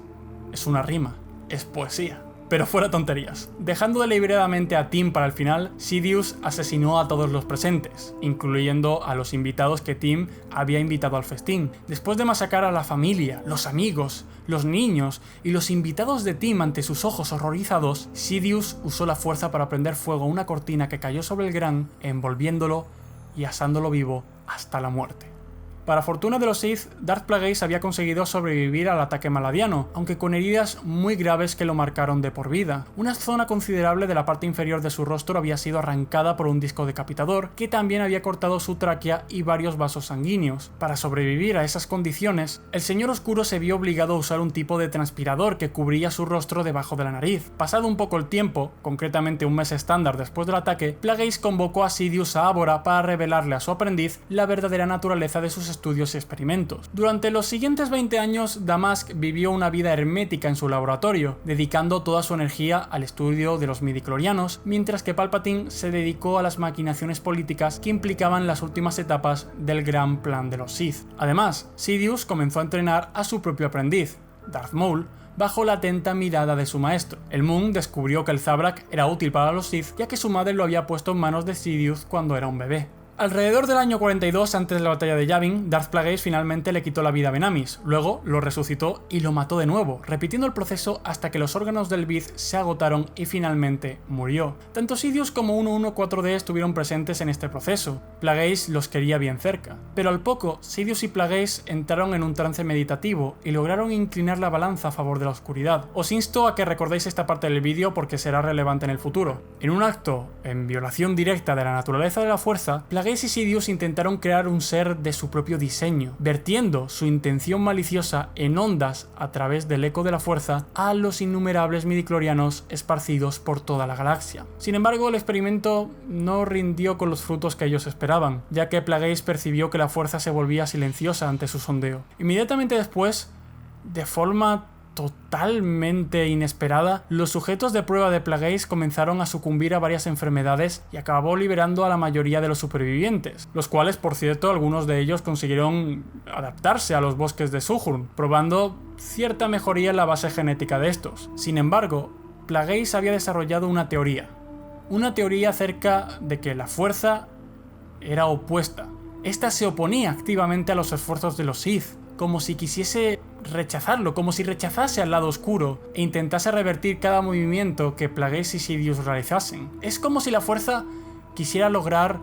es una rima, es poesía. Pero fuera tonterías. Dejando deliberadamente a Tim para el final, Sidious asesinó a todos los presentes, incluyendo a los invitados que Tim había invitado al festín. Después de masacrar a la familia, los amigos, los niños y los invitados de Tim ante sus ojos horrorizados, Sidious usó la fuerza para prender fuego a una cortina que cayó sobre el Gran, envolviéndolo y asándolo vivo hasta la muerte. Para fortuna de los Sith, Darth Plagueis había conseguido sobrevivir al ataque maladiano, aunque con heridas muy graves que lo marcaron de por vida. Una zona considerable de la parte inferior de su rostro había sido arrancada por un disco decapitador, que también había cortado su tráquea y varios vasos sanguíneos. Para sobrevivir a esas condiciones, el Señor Oscuro se vio obligado a usar un tipo de transpirador que cubría su rostro debajo de la nariz. Pasado un poco el tiempo, concretamente un mes estándar después del ataque, Plagueis convocó a Sidious a Ábora para revelarle a su aprendiz la verdadera naturaleza de sus estudios y experimentos. Durante los siguientes 20 años, Damask vivió una vida hermética en su laboratorio, dedicando toda su energía al estudio de los midichlorianos, mientras que Palpatine se dedicó a las maquinaciones políticas que implicaban las últimas etapas del gran plan de los Sith. Además, Sidious comenzó a entrenar a su propio aprendiz, Darth Maul, bajo la atenta mirada de su maestro. El Moon descubrió que el Zabrak era útil para los Sith, ya que su madre lo había puesto en manos de Sidious cuando era un bebé. Alrededor del año 42, antes de la batalla de Yavin, Darth Plagueis finalmente le quitó la vida a Venamis, luego lo resucitó y lo mató de nuevo, repitiendo el proceso hasta que los órganos del Bith se agotaron y finalmente murió. Tanto Sidious como 114D estuvieron presentes en este proceso. Plagueis los quería bien cerca, pero al poco, Sidious y Plagueis entraron en un trance meditativo y lograron inclinar la balanza a favor de la oscuridad. Os insto a que recordéis esta parte del vídeo porque será relevante en el futuro. En un acto en violación directa de la naturaleza de la fuerza, Plagueis y Sidious intentaron crear un ser de su propio diseño, vertiendo su intención maliciosa en ondas a través del eco de la fuerza a los innumerables midichlorianos esparcidos por toda la galaxia. Sin embargo, el experimento no rindió con los frutos que ellos esperaban, ya que Plagueis percibió que la fuerza se volvía silenciosa ante su sondeo. Inmediatamente después, de forma totalmente inesperada, los sujetos de prueba de Plagueis comenzaron a sucumbir a varias enfermedades y acabó liberando a la mayoría de los supervivientes, los cuales, por cierto, algunos de ellos consiguieron adaptarse a los bosques de Suhurn, probando cierta mejoría en la base genética de estos. Sin embargo, Plagueis había desarrollado una teoría acerca de que la fuerza era opuesta. Esta se oponía activamente a los esfuerzos de los Sith, como si quisiese rechazarlo, como si rechazase al lado oscuro e intentase revertir cada movimiento que Plagueis y Sidious realizasen. Es como si la fuerza quisiera lograr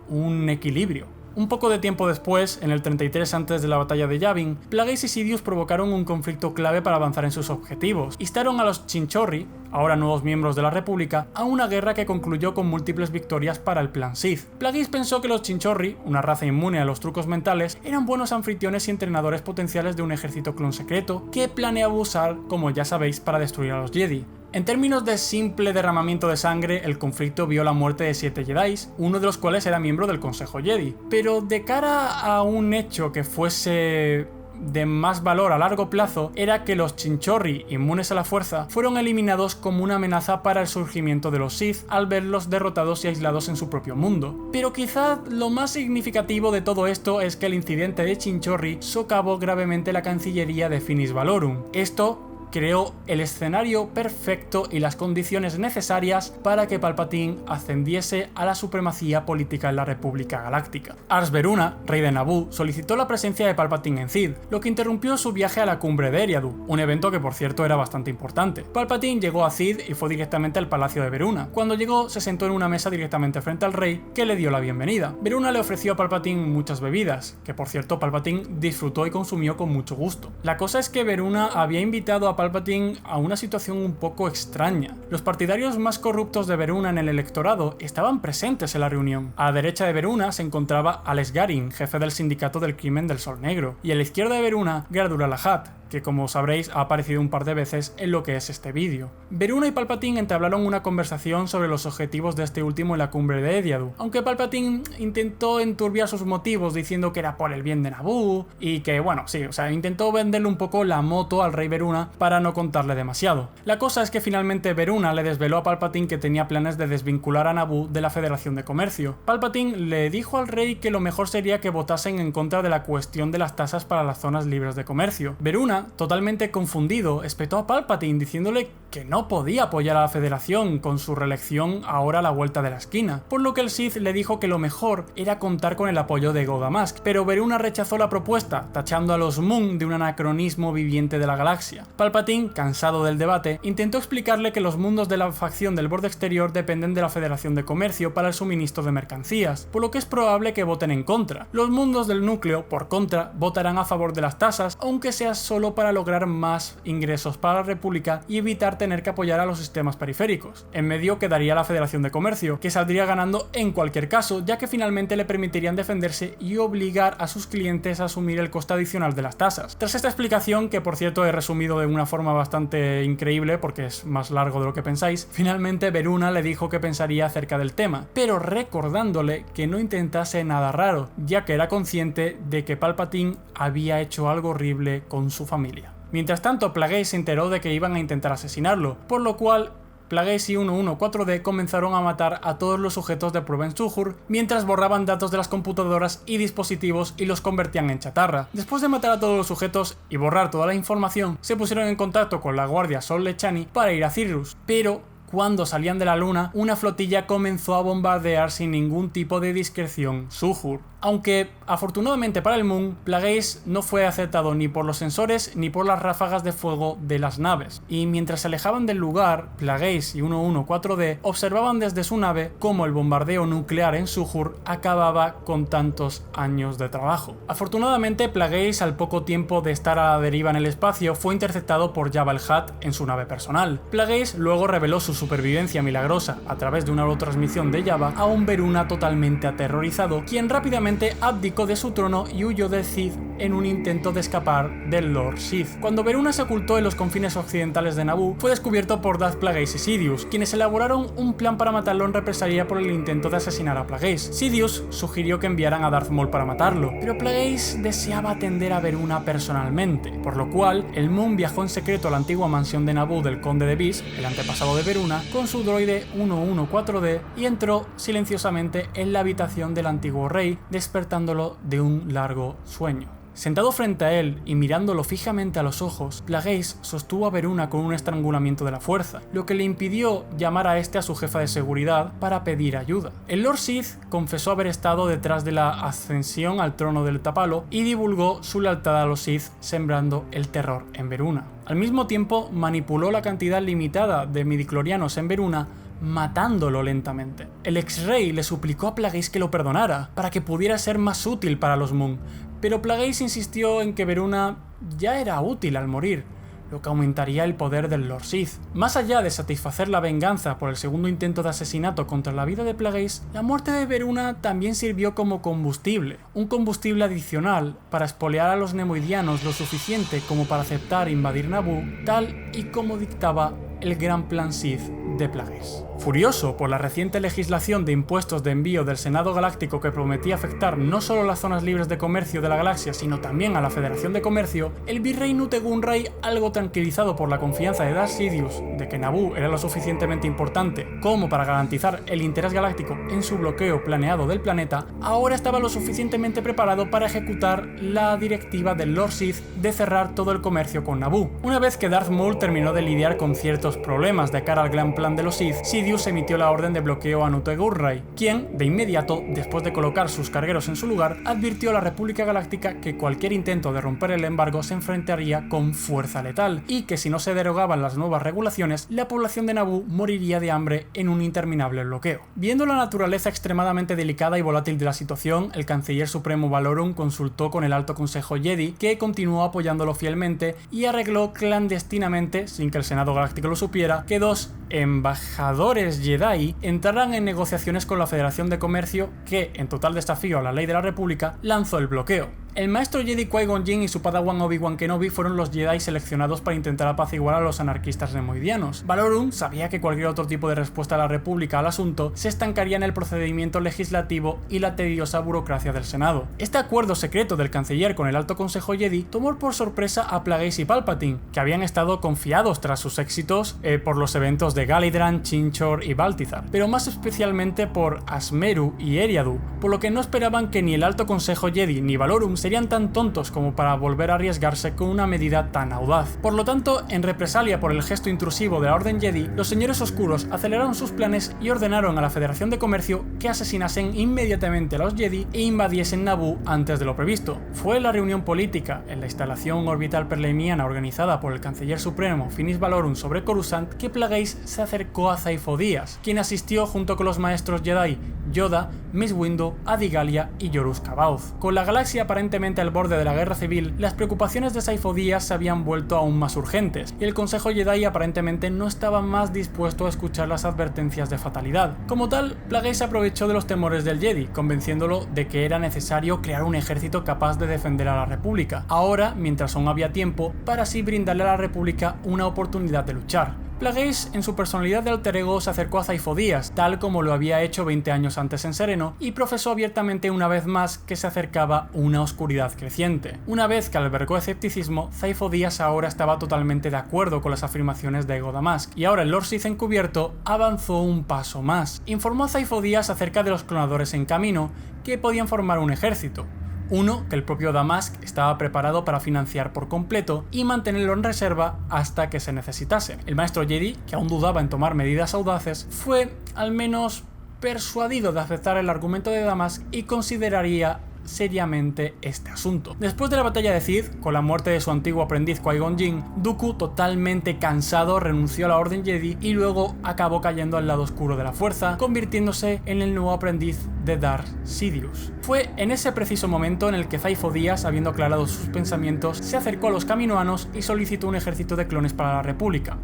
un equilibrio. Un poco de tiempo después, en el 33 antes de la batalla de Yavin, Plagueis y Sidious provocaron un conflicto clave para avanzar en sus objetivos. Instaron a los Chinchorri, ahora nuevos miembros de la República, a una guerra que concluyó con múltiples victorias para el plan Sith. Plagueis pensó que los Chinchorri, una raza inmune a los trucos mentales, eran buenos anfitriones y entrenadores potenciales de un ejército clon secreto que planeaba usar, como ya sabéis, para destruir a los Jedi. En términos de simple derramamiento de sangre, el conflicto vio la muerte de 7 Jedi, uno de los cuales era miembro del Consejo Jedi. Pero de cara a un hecho que fuese de más valor a largo plazo, era que los Chinchorri, inmunes a la fuerza, fueron eliminados como una amenaza para el surgimiento de los Sith al verlos derrotados y aislados en su propio mundo. Pero quizá lo más significativo de todo esto es que el incidente de Chinchorri socavó gravemente la cancillería de Finis Valorum. Esto creó el escenario perfecto y las condiciones necesarias para que Palpatine ascendiese a la supremacía política en la República Galáctica. Ars Veruna, rey de Naboo, solicitó la presencia de Palpatine en Cid, lo que interrumpió su viaje a la cumbre de Eriadu, un evento que por cierto era bastante importante. Palpatine llegó a Cid y fue directamente al Palacio de Veruna. Cuando llegó, se sentó en una mesa directamente frente al rey, que le dio la bienvenida. Veruna le ofreció a Palpatine muchas bebidas, que por cierto Palpatine disfrutó y consumió con mucho gusto. La cosa es que Veruna había invitado a Palpatine a una situación un poco extraña. Los partidarios más corruptos de Veruna en el electorado estaban presentes en la reunión. A la derecha de Veruna se encontraba Ales Garin, jefe del sindicato del crimen del Sol Negro, y a la izquierda de Veruna, Gradura Lahat, que como sabréis ha aparecido un par de veces en lo que es este vídeo. Veruna y Palpatine entablaron una conversación sobre los objetivos de este último en la cumbre de Eriadu, aunque Palpatine intentó enturbiar sus motivos diciendo que era por el bien de Naboo y que, bueno, sí, intentó venderle un poco la moto al rey Veruna para no contarle demasiado. La cosa es que finalmente Veruna le desveló a Palpatine que tenía planes de desvincular a Naboo de la Federación de Comercio. Palpatine le dijo al rey que lo mejor sería que votasen en contra de la cuestión de las tasas para las zonas libres de comercio. Veruna Veruna, totalmente confundido, espetó a Palpatine diciéndole que no podía apoyar a la Federación con su reelección ahora a la vuelta de la esquina, por lo que el Sith le dijo que lo mejor era contar con el apoyo de Ego Damask, pero Veruna rechazó la propuesta, tachando a los Moon de un anacronismo viviente de la galaxia. Palpatine, cansado del debate, intentó explicarle que los mundos de la facción del borde exterior dependen de la Federación de Comercio para el suministro de mercancías, por lo que es probable que voten en contra. Los mundos del núcleo, por contra, votarán a favor de las tasas, aunque sea solo para lograr más ingresos para la República y evitar tener que apoyar a los sistemas periféricos. En medio quedaría la Federación de Comercio, que saldría ganando en cualquier caso, ya que finalmente le permitirían defenderse y obligar a sus clientes a asumir el coste adicional de las tasas. Tras esta explicación, que por cierto he resumido de una forma bastante increíble porque es más largo de lo que pensáis, finalmente Veruna le dijo que pensaría acerca del tema, pero recordándole que no intentase nada raro, ya que era consciente de que Palpatine había hecho algo horrible con su familia. Mientras tanto, Plagueis se enteró de que iban a intentar asesinarlo, por lo cual Plagueis y 114D comenzaron a matar a todos los sujetos de prueba en Suhur, mientras borraban datos de las computadoras y dispositivos y los convertían en chatarra. Después de matar a todos los sujetos y borrar toda la información, se pusieron en contacto con la guardia Sol Lechani para ir a Cirrus, pero cuando salían de la luna, una flotilla comenzó a bombardear sin ningún tipo de discreción Suhur. Aunque, afortunadamente para el Moon, Plagueis no fue acertado ni por los sensores ni por las ráfagas de fuego de las naves, y mientras se alejaban del lugar, Plagueis y 114D observaban desde su nave cómo el bombardeo nuclear en Suhur acababa con tantos años de trabajo. Afortunadamente, Plagueis, al poco tiempo de estar a la deriva en el espacio, fue interceptado por Jabba el Hutt en su nave personal. Plagueis luego reveló su supervivencia milagrosa a través de una holotransmisión de Jabba a un Veruna totalmente aterrorizado, quien rápidamente abdicó de su trono y huyó del Sith en un intento de escapar del Lord Sith. Cuando Veruna se ocultó en los confines occidentales de Naboo, fue descubierto por Darth Plagueis y Sidious, quienes elaboraron un plan para matarlo en represalia por el intento de asesinar a Plagueis. Sidious sugirió que enviaran a Darth Maul para matarlo, pero Plagueis deseaba atender a Veruna personalmente, por lo cual el Moon viajó en secreto a la antigua mansión de Naboo del Conde de Vis, el antepasado de Veruna, con su droide 114D y entró silenciosamente en la habitación del antiguo rey, despertándolo de un largo sueño. Sentado frente a él y mirándolo fijamente a los ojos, Plagueis sostuvo a Veruna con un estrangulamiento de la fuerza, lo que le impidió llamar a este a su jefa de seguridad para pedir ayuda. El Lord Sith confesó haber estado detrás de la ascensión al trono del Tapalo y divulgó su lealtad a los Sith, sembrando el terror en Veruna. Al mismo tiempo, manipuló la cantidad limitada de midichlorianos en Veruna, matándolo lentamente. El ex-rey le suplicó a Plagueis que lo perdonara, para que pudiera ser más útil para los Moon, pero Plagueis insistió en que Veruna ya era útil al morir, lo que aumentaría el poder del Lord Sith. Más allá de satisfacer la venganza por el segundo intento de asesinato contra la vida de Plagueis, la muerte de Veruna también sirvió como combustible, un combustible adicional para espolear a los nemoidianos lo suficiente como para aceptar invadir Naboo, tal y como dictaba el gran plan Sith de Plagueis. Furioso por la reciente legislación de impuestos de envío del Senado Galáctico que prometía afectar no solo las zonas libres de comercio de la galaxia, sino también a la Federación de Comercio, el virrey Nute Gunray, algo tranquilizado por la confianza de Darth Sidious de que Naboo era lo suficientemente importante como para garantizar el interés galáctico en su bloqueo planeado del planeta, ahora estaba lo suficientemente preparado para ejecutar la directiva del Lord Sith de cerrar todo el comercio con Naboo. Una vez que Darth Maul terminó de lidiar con ciertos problemas de cara al gran plan de los Sith, Sidious emitió la orden de bloqueo a Nute Gunray, quien, de inmediato, después de colocar sus cargueros en su lugar, advirtió a la República Galáctica que cualquier intento de romper el embargo se enfrentaría con fuerza letal, y que si no se derogaban las nuevas regulaciones, la población de Naboo moriría de hambre en un interminable bloqueo. Viendo la naturaleza extremadamente delicada y volátil de la situación, el canciller supremo Valorum consultó con el Alto Consejo Jedi, que continuó apoyándolo fielmente y arregló clandestinamente, sin que el Senado Galáctico lo supiera, que dos embajadores Jedi entraran en negociaciones con la Federación de Comercio, que, en total desafío a la ley de la República, lanzó el bloqueo. El maestro Jedi Qui-Gon Jinn y su padawan Obi-Wan Kenobi fueron los Jedi seleccionados para intentar apaciguar a los anarquistas nemoidianos. Valorum sabía que cualquier otro tipo de respuesta de la República al asunto se estancaría en el procedimiento legislativo y la tediosa burocracia del Senado. Este acuerdo secreto del canciller con el Alto Consejo Jedi tomó por sorpresa a Plagueis y Palpatine, que habían estado confiados tras sus éxitos por los eventos de Galidran, Chinchor y Baltizar, pero más especialmente por Asmeru y Eriadu, por lo que no esperaban que ni el Alto Consejo Jedi ni Valorum serían tan tontos como para volver a arriesgarse con una medida tan audaz. Por lo tanto, en represalia por el gesto intrusivo de la Orden Jedi, los Señores Oscuros aceleraron sus planes y ordenaron a la Federación de Comercio que asesinasen inmediatamente a los Jedi e invadiesen Naboo antes de lo previsto. Fue la reunión política en la instalación orbital perlemiana organizada por el Canciller Supremo Finis Valorum sobre Coruscant que Plagueis se acercó a Saifo Dyas, quien asistió junto con los maestros Jedi Yoda, Miss Windu, Adi Gallia y Yoruz C'baoth. Con la galaxia aparentemente al borde de la guerra civil, las preocupaciones de Saifo Dyas se habían vuelto aún más urgentes, y el Consejo Jedi aparentemente no estaba más dispuesto a escuchar las advertencias de fatalidad. Como tal, Plagueis aprovechó de los temores del Jedi, convenciéndolo de que era necesario crear un ejército capaz de defender a la República, ahora mientras aún había tiempo, para así brindarle a la República una oportunidad de luchar. Plagueis, en su personalidad de alter ego, se acercó a Saifo Dyas, tal como lo había hecho 20 años antes en Sereno, y profesó abiertamente una vez más que se acercaba una oscuridad creciente. Una vez que albergó escepticismo, Saifo Dyas ahora estaba totalmente de acuerdo con las afirmaciones de Ego Damask, y ahora el Lord Sith encubierto avanzó un paso más. Informó a Saifo Dyas acerca de los clonadores en camino, que podían formar un ejército. Uno que el propio Damask estaba preparado para financiar por completo y mantenerlo en reserva hasta que se necesitase. El maestro Jedi, que aún dudaba en tomar medidas audaces, fue al menos persuadido de aceptar el argumento de Damask y consideraría seriamente este asunto. Después de la batalla de Cid, con la muerte de su antiguo aprendiz Qui-Gon Jinn, Dooku, totalmente cansado, renunció a la Orden Jedi y luego acabó cayendo al lado oscuro de la fuerza, convirtiéndose en el nuevo aprendiz de Darth Sidious. Fue en ese preciso momento en el que Saifo Dyas, habiendo aclarado sus pensamientos, se acercó a los Kaminoanos y solicitó un ejército de clones para la República.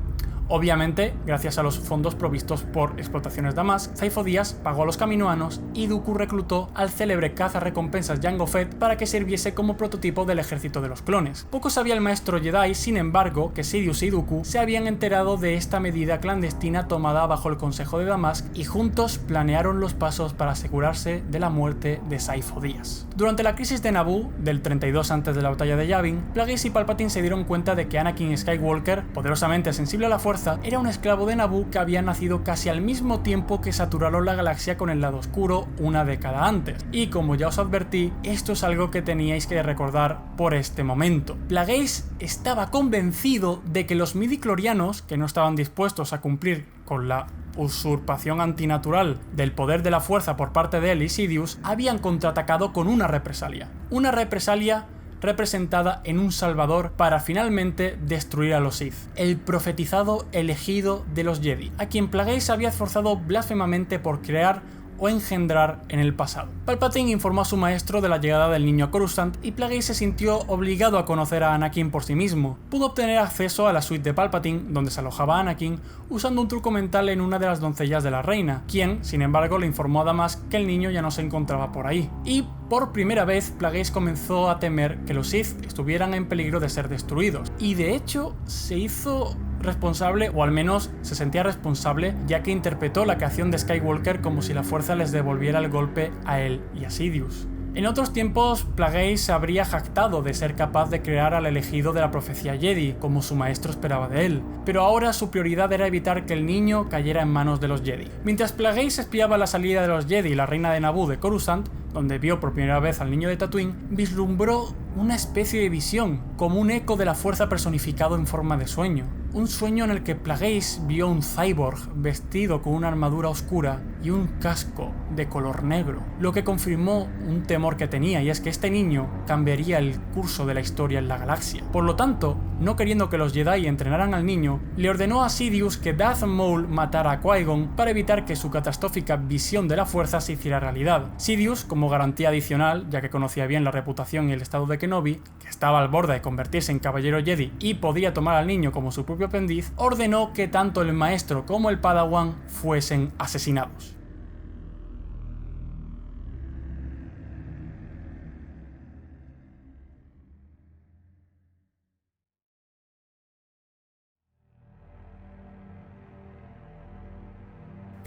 Obviamente, gracias a los fondos provistos por Explotaciones Damask, Saifo Dyas pagó a los Kaminoanos y Dooku reclutó al célebre cazarrecompensas Jango Fett para que sirviese como prototipo del ejército de los clones. Poco sabía el maestro Jedi, sin embargo, que Sidious y Dooku se habían enterado de esta medida clandestina tomada bajo el consejo de Damask y juntos planearon los pasos para asegurarse de la muerte de Saifo Dyas. Durante la crisis de Naboo, del 32 antes de la batalla de Yavin, Plagueis y Palpatine se dieron cuenta de que Anakin Skywalker, poderosamente sensible a la fuerza, era un esclavo de Naboo que había nacido casi al mismo tiempo que saturaron la galaxia con el lado oscuro una década antes. Y como ya os advertí, esto es algo que teníais que recordar por este momento. Plagueis estaba convencido de que los midichlorianos, que no estaban dispuestos a cumplir con la usurpación antinatural del poder de la fuerza por parte de él y Sidious, habían contraatacado con una represalia. Una represalia representada en un salvador para finalmente destruir a los Sith, el profetizado elegido de los Jedi, a quien Plagueis había esforzado blasfemamente por crear o engendrar en el pasado. Palpatine informó a su maestro de la llegada del niño a Coruscant y Plagueis se sintió obligado a conocer a Anakin por sí mismo. Pudo obtener acceso a la suite de Palpatine, donde se alojaba Anakin, usando un truco mental en una de las doncellas de la reina, quien, sin embargo, le informó a Damask que el niño ya no se encontraba por ahí. Y por primera vez, Plagueis comenzó a temer que los Sith estuvieran en peligro de ser destruidos, y de hecho se hizo responsable, o al menos se sentía responsable, ya que interpretó la creación de Skywalker como si la fuerza les devolviera el golpe a él y a Sidious. En otros tiempos, Plagueis se habría jactado de ser capaz de crear al elegido de la profecía Jedi, como su maestro esperaba de él, pero ahora su prioridad era evitar que el niño cayera en manos de los Jedi. Mientras Plagueis espiaba la salida de los Jedi y la reina de Naboo de Coruscant, donde vio por primera vez al niño de Tatooine, vislumbró una especie de visión, como un eco de la fuerza personificado en forma de sueño. Un sueño en el que Plagueis vio un cyborg vestido con una armadura oscura y un casco de color negro, lo que confirmó un temor que tenía, y es que este niño cambiaría el curso de la historia en la galaxia. Por lo tanto, no queriendo que los Jedi entrenaran al niño, le ordenó a Sidious que Darth Maul matara a Qui-Gon para evitar que su catastrófica visión de la fuerza se hiciera realidad. Sidious, como garantía adicional, ya que conocía bien la reputación y el estado de Kenobi, que estaba al borde de convertirse en caballero Jedi y podía tomar al niño como su propio aprendiz, ordenó que tanto el maestro como el Padawan fuesen asesinados.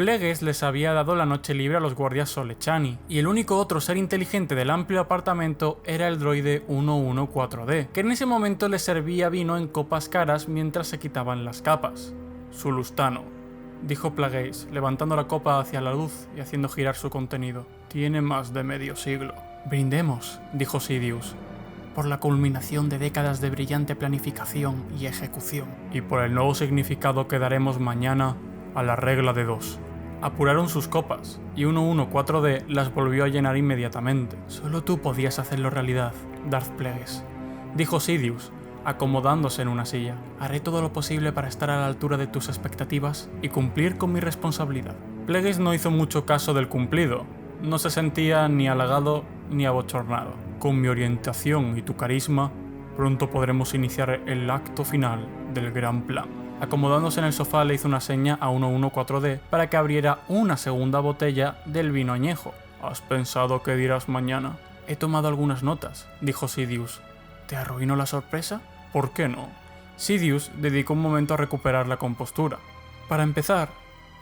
Plagueis les había dado la noche libre a los guardias Solechani, y el único otro ser inteligente del amplio apartamento era el droide 114D, que en ese momento les servía vino en copas caras mientras se quitaban las capas. Sulustano, dijo Plagueis, levantando la copa hacia la luz y haciendo girar su contenido. Tiene más de medio siglo. Brindemos, dijo Sidious, por la culminación de décadas de brillante planificación y ejecución, y por el nuevo significado que daremos mañana a la regla de 2. Apuraron sus copas, y 114D las volvió a llenar inmediatamente. Solo tú podías hacerlo realidad, Darth Plagueis, dijo Sidious, acomodándose en una silla. Haré todo lo posible para estar a la altura de tus expectativas y cumplir con mi responsabilidad. Plagueis no hizo mucho caso del cumplido. No se sentía ni halagado ni abochornado. Con mi orientación y tu carisma, pronto podremos iniciar el acto final del gran plan. Acomodándose en el sofá le hizo una seña a 114D para que abriera una segunda botella del vino añejo. ¿Has pensado qué dirás mañana? He tomado algunas notas, dijo Sidious. ¿Te arruinó la sorpresa? ¿Por qué no? Sidious dedicó un momento a recuperar la compostura. Para empezar,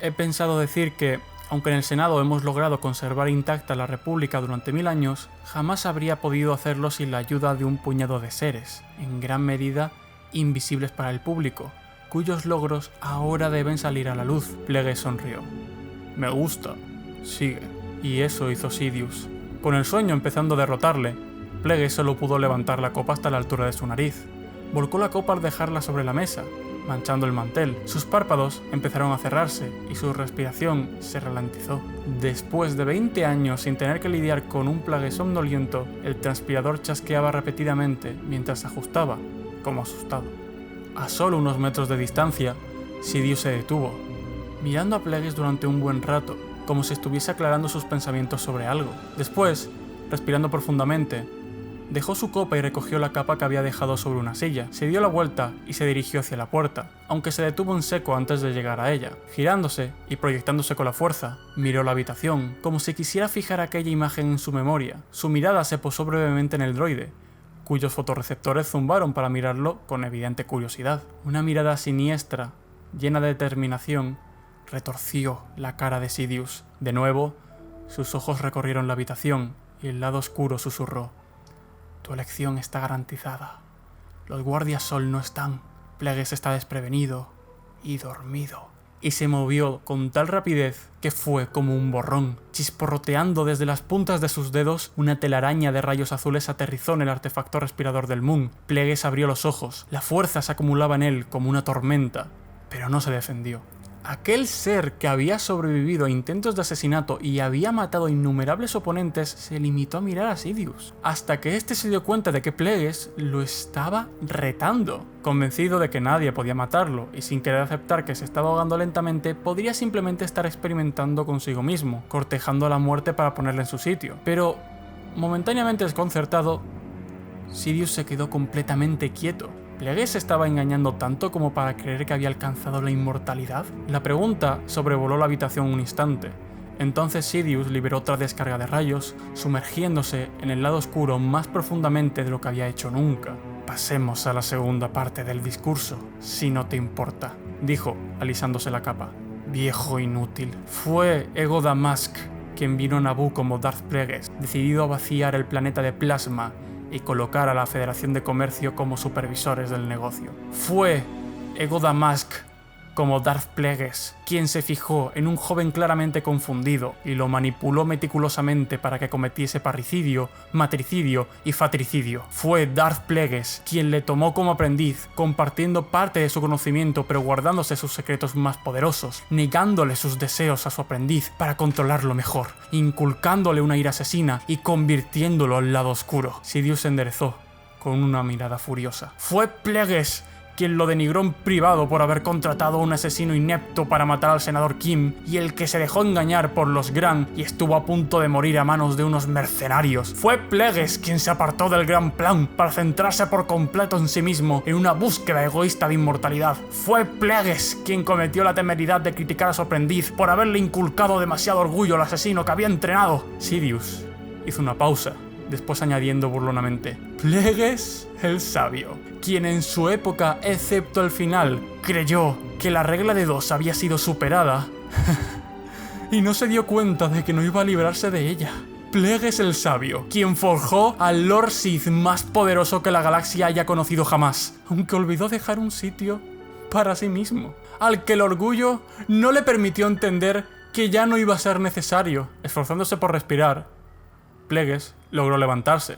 he pensado decir que, aunque en el Senado hemos logrado conservar intacta la República durante 1000 años, jamás habría podido hacerlo sin la ayuda de un puñado de seres, en gran medida invisibles para el público, cuyos logros ahora deben salir a la luz. Plagueis sonrió. Me gusta. Sigue. Y eso hizo Sidious. Con el sueño empezando a derrotarle, Plagueis solo pudo levantar la copa hasta la altura de su nariz. Volcó la copa al dejarla sobre la mesa, manchando el mantel. Sus párpados empezaron a cerrarse y su respiración se ralentizó. Después de 20 años sin tener que lidiar con un Plagueis somnoliento, el transpirador chasqueaba repetidamente mientras se ajustaba, como asustado. A solo unos metros de distancia, Sidious se detuvo, mirando a Plagueis durante un buen rato, como si estuviese aclarando sus pensamientos sobre algo. Después, respirando profundamente, dejó su copa y recogió la capa que había dejado sobre una silla. Se dio la vuelta y se dirigió hacia la puerta, aunque se detuvo en seco antes de llegar a ella. Girándose y proyectándose con la fuerza, miró la habitación, como si quisiera fijar aquella imagen en su memoria. Su mirada se posó brevemente en el droide, cuyos fotorreceptores zumbaron para mirarlo con evidente curiosidad. Una mirada siniestra, llena de determinación, retorció la cara de Sidious. De nuevo, sus ojos recorrieron la habitación y el lado oscuro susurró. Tu elección está garantizada. Los guardias Sol no están. Plagueis está desprevenido y dormido. Y se movió con tal rapidez que fue como un borrón. Chisporroteando desde las puntas de sus dedos, una telaraña de rayos azules aterrizó en el artefacto respirador del Moon. Plagueis abrió los ojos. La fuerza se acumulaba en él como una tormenta, pero no se defendió. Aquel ser que había sobrevivido a intentos de asesinato y había matado a innumerables oponentes se limitó a mirar a Sidious, hasta que este se dio cuenta de que Plagueis lo estaba retando. Convencido de que nadie podía matarlo y sin querer aceptar que se estaba ahogando lentamente, podría simplemente estar experimentando consigo mismo, cortejando la muerte para ponerle en su sitio. Pero, momentáneamente desconcertado, Sidious se quedó completamente quieto. ¿Plagueis estaba engañando tanto como para creer que había alcanzado la inmortalidad? La pregunta sobrevoló la habitación un instante. Entonces Sidious liberó otra descarga de rayos, sumergiéndose en el lado oscuro más profundamente de lo que había hecho nunca. Pasemos a la segunda parte del discurso, si no te importa, dijo, alisándose la capa. Viejo inútil. Fue Ego Damask quien vino a Naboo como Darth Plagueis, decidido a vaciar el planeta de plasma y colocar a la Federación de Comercio como supervisores del negocio. Fue Ego Damask como Darth Plagueis quien se fijó en un joven claramente confundido y lo manipuló meticulosamente para que cometiese parricidio, matricidio y fratricidio. Fue Darth Plagueis quien le tomó como aprendiz, compartiendo parte de su conocimiento pero guardándose sus secretos más poderosos, negándole sus deseos a su aprendiz para controlarlo mejor, inculcándole una ira asesina y convirtiéndolo al lado oscuro. Sidious se enderezó con una mirada furiosa. Fue Plagueis quien lo denigró en privado por haber contratado a un asesino inepto para matar al senador Kim, y el que se dejó engañar por los Gran y estuvo a punto de morir a manos de unos mercenarios. Fue Plagueis quien se apartó del gran plan para centrarse por completo en sí mismo en una búsqueda egoísta de inmortalidad. Fue Plagueis quien cometió la temeridad de criticar a su aprendiz por haberle inculcado demasiado orgullo al asesino que había entrenado. Sidious hizo una pausa, después añadiendo burlonamente: Plagueis el sabio, quien en su época, excepto el final, creyó que la regla de 2 había sido superada y no se dio cuenta de que no iba a librarse de ella. Plagueis el sabio, quien forjó al Lord Sith más poderoso que la galaxia haya conocido jamás, aunque olvidó dejar un sitio para sí mismo, al que el orgullo no le permitió entender que ya no iba a ser necesario. Esforzándose por respirar, Plegues logró levantarse,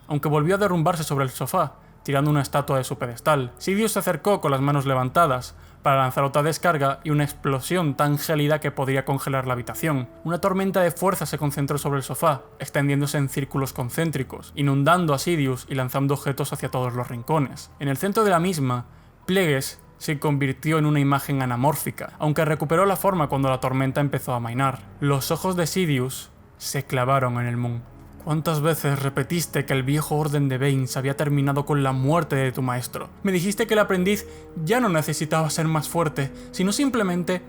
aunque volvió a derrumbarse sobre el sofá, tirando una estatua de su pedestal. Sidious se acercó con las manos levantadas para lanzar otra descarga y una explosión tan gélida que podría congelar la habitación. Una tormenta de fuerza se concentró sobre el sofá, extendiéndose en círculos concéntricos, inundando a Sidious y lanzando objetos hacia todos los rincones. En el centro de la misma, Plegues se convirtió en una imagen anamórfica, aunque recuperó la forma cuando la tormenta empezó a amainar. Los ojos de Sidious se clavaron en el Moon. ¿Cuántas veces repetiste que el viejo orden de Baines había terminado con la muerte de tu maestro? Me dijiste que el aprendiz ya no necesitaba ser más fuerte, sino simplemente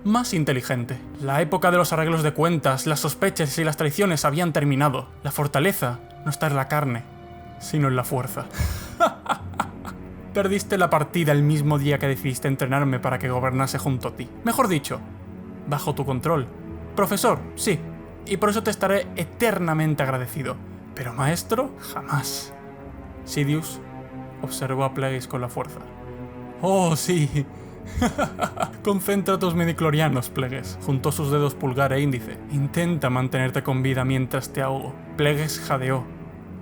más inteligente. La época de los arreglos de cuentas, las sospechas y las traiciones habían terminado. La fortaleza no está en la carne, sino en la fuerza. Perdiste la partida el mismo día que decidiste entrenarme para que gobernase junto a ti. Mejor dicho, bajo tu control. Profesor, sí. Y por eso te estaré eternamente agradecido. Pero maestro, jamás. Sidious observó a Plegues con la fuerza. ¡Oh, sí! Concentra tus midichlorianos, Plegues. Juntó sus dedos pulgar e índice. Intenta mantenerte con vida mientras te ahogo. Plegues jadeó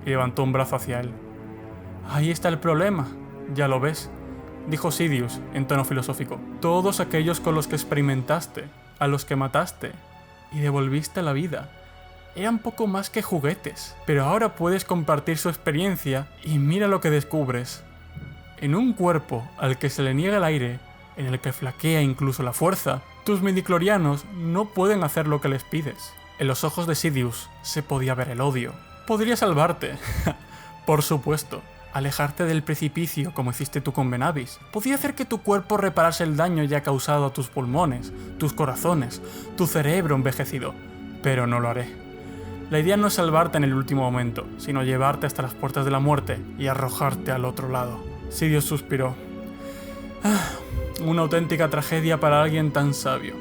y levantó un brazo hacia él. Ahí está el problema. Ya lo ves, dijo Sidious en tono filosófico. Todos aquellos con los que experimentaste, a los que mataste y devolviste la vida, eran poco más que juguetes. Pero ahora puedes compartir su experiencia y mira lo que descubres. En un cuerpo al que se le niega el aire, en el que flaquea incluso la fuerza, tus midichlorianos no pueden hacer lo que les pides. En los ojos de Sidious se podía ver el odio. Podría salvarte, por supuesto. Alejarte del precipicio como hiciste tú con Benavis. Podía hacer que tu cuerpo reparase el daño ya causado a tus pulmones, tus corazones, tu cerebro envejecido. Pero no lo haré. La idea no es salvarte en el último momento, sino llevarte hasta las puertas de la muerte y arrojarte al otro lado. Sidious suspiró. Una auténtica tragedia para alguien tan sabio.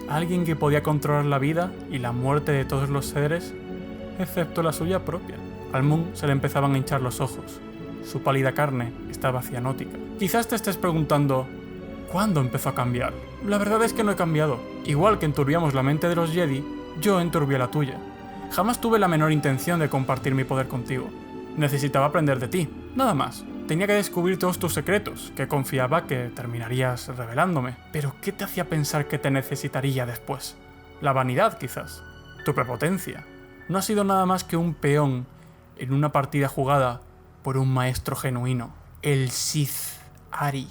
Alguien que podía controlar la vida y la muerte de todos los seres, excepto la suya propia. Al Moon se le empezaban a hinchar los ojos. Su pálida carne estaba cianótica. Quizás te estés preguntando, ¿cuándo empezó a cambiar? La verdad es que no he cambiado. Igual que enturbiamos la mente de los Jedi, yo enturbié la tuya. Jamás tuve la menor intención de compartir mi poder contigo. Necesitaba aprender de ti, nada más. Tenía que descubrir todos tus secretos, que confiaba que terminarías revelándome. Pero ¿qué te hacía pensar que te necesitaría después? La vanidad, quizás. Tu prepotencia. No has sido nada más que un peón en una partida jugada por un maestro genuino, el Sith Ari.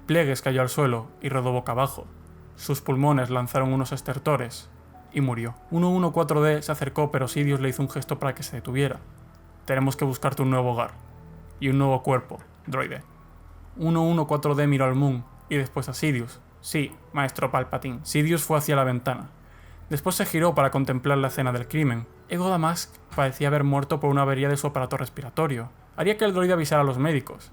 Plegues cayó al suelo y rodó boca abajo. Sus pulmones lanzaron unos estertores y murió. 114D se acercó, pero Sidious le hizo un gesto para que se detuviera. Tenemos que buscarte un nuevo hogar y un nuevo cuerpo, droide. 114D miró al Moon y después a Sidious. Sí, maestro Palpatine. Sidious fue hacia la ventana. Después se giró para contemplar la escena del crimen. Ego Damask parecía haber muerto por una avería de su aparato respiratorio. Haría que el droide avisara a los médicos,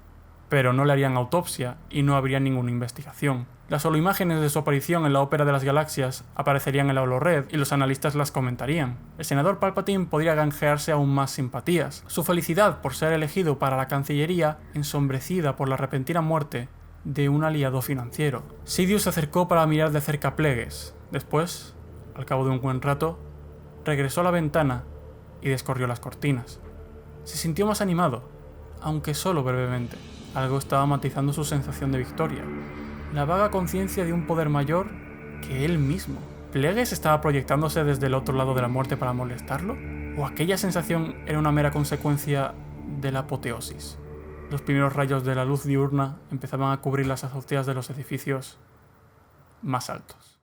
pero no le harían autopsia y no habría ninguna investigación. Las solo imágenes de su aparición en la Ópera de las Galaxias aparecerían en la HoloRed y los analistas las comentarían. El senador Palpatine podría granjearse aún más simpatías. Su felicidad por ser elegido para la Cancillería, ensombrecida por la repentina muerte de un aliado financiero. Sidious se acercó para mirar de cerca a Plegues. Después, al cabo de un buen rato, regresó a la ventana y descorrió las cortinas. Se sintió más animado, aunque solo brevemente. Algo estaba matizando su sensación de victoria. La vaga conciencia de un poder mayor que él mismo. ¿Plegues estaba proyectándose desde el otro lado de la muerte para molestarlo? ¿O aquella sensación era una mera consecuencia de la apoteosis? Los primeros rayos de la luz diurna empezaban a cubrir las azoteas de los edificios más altos.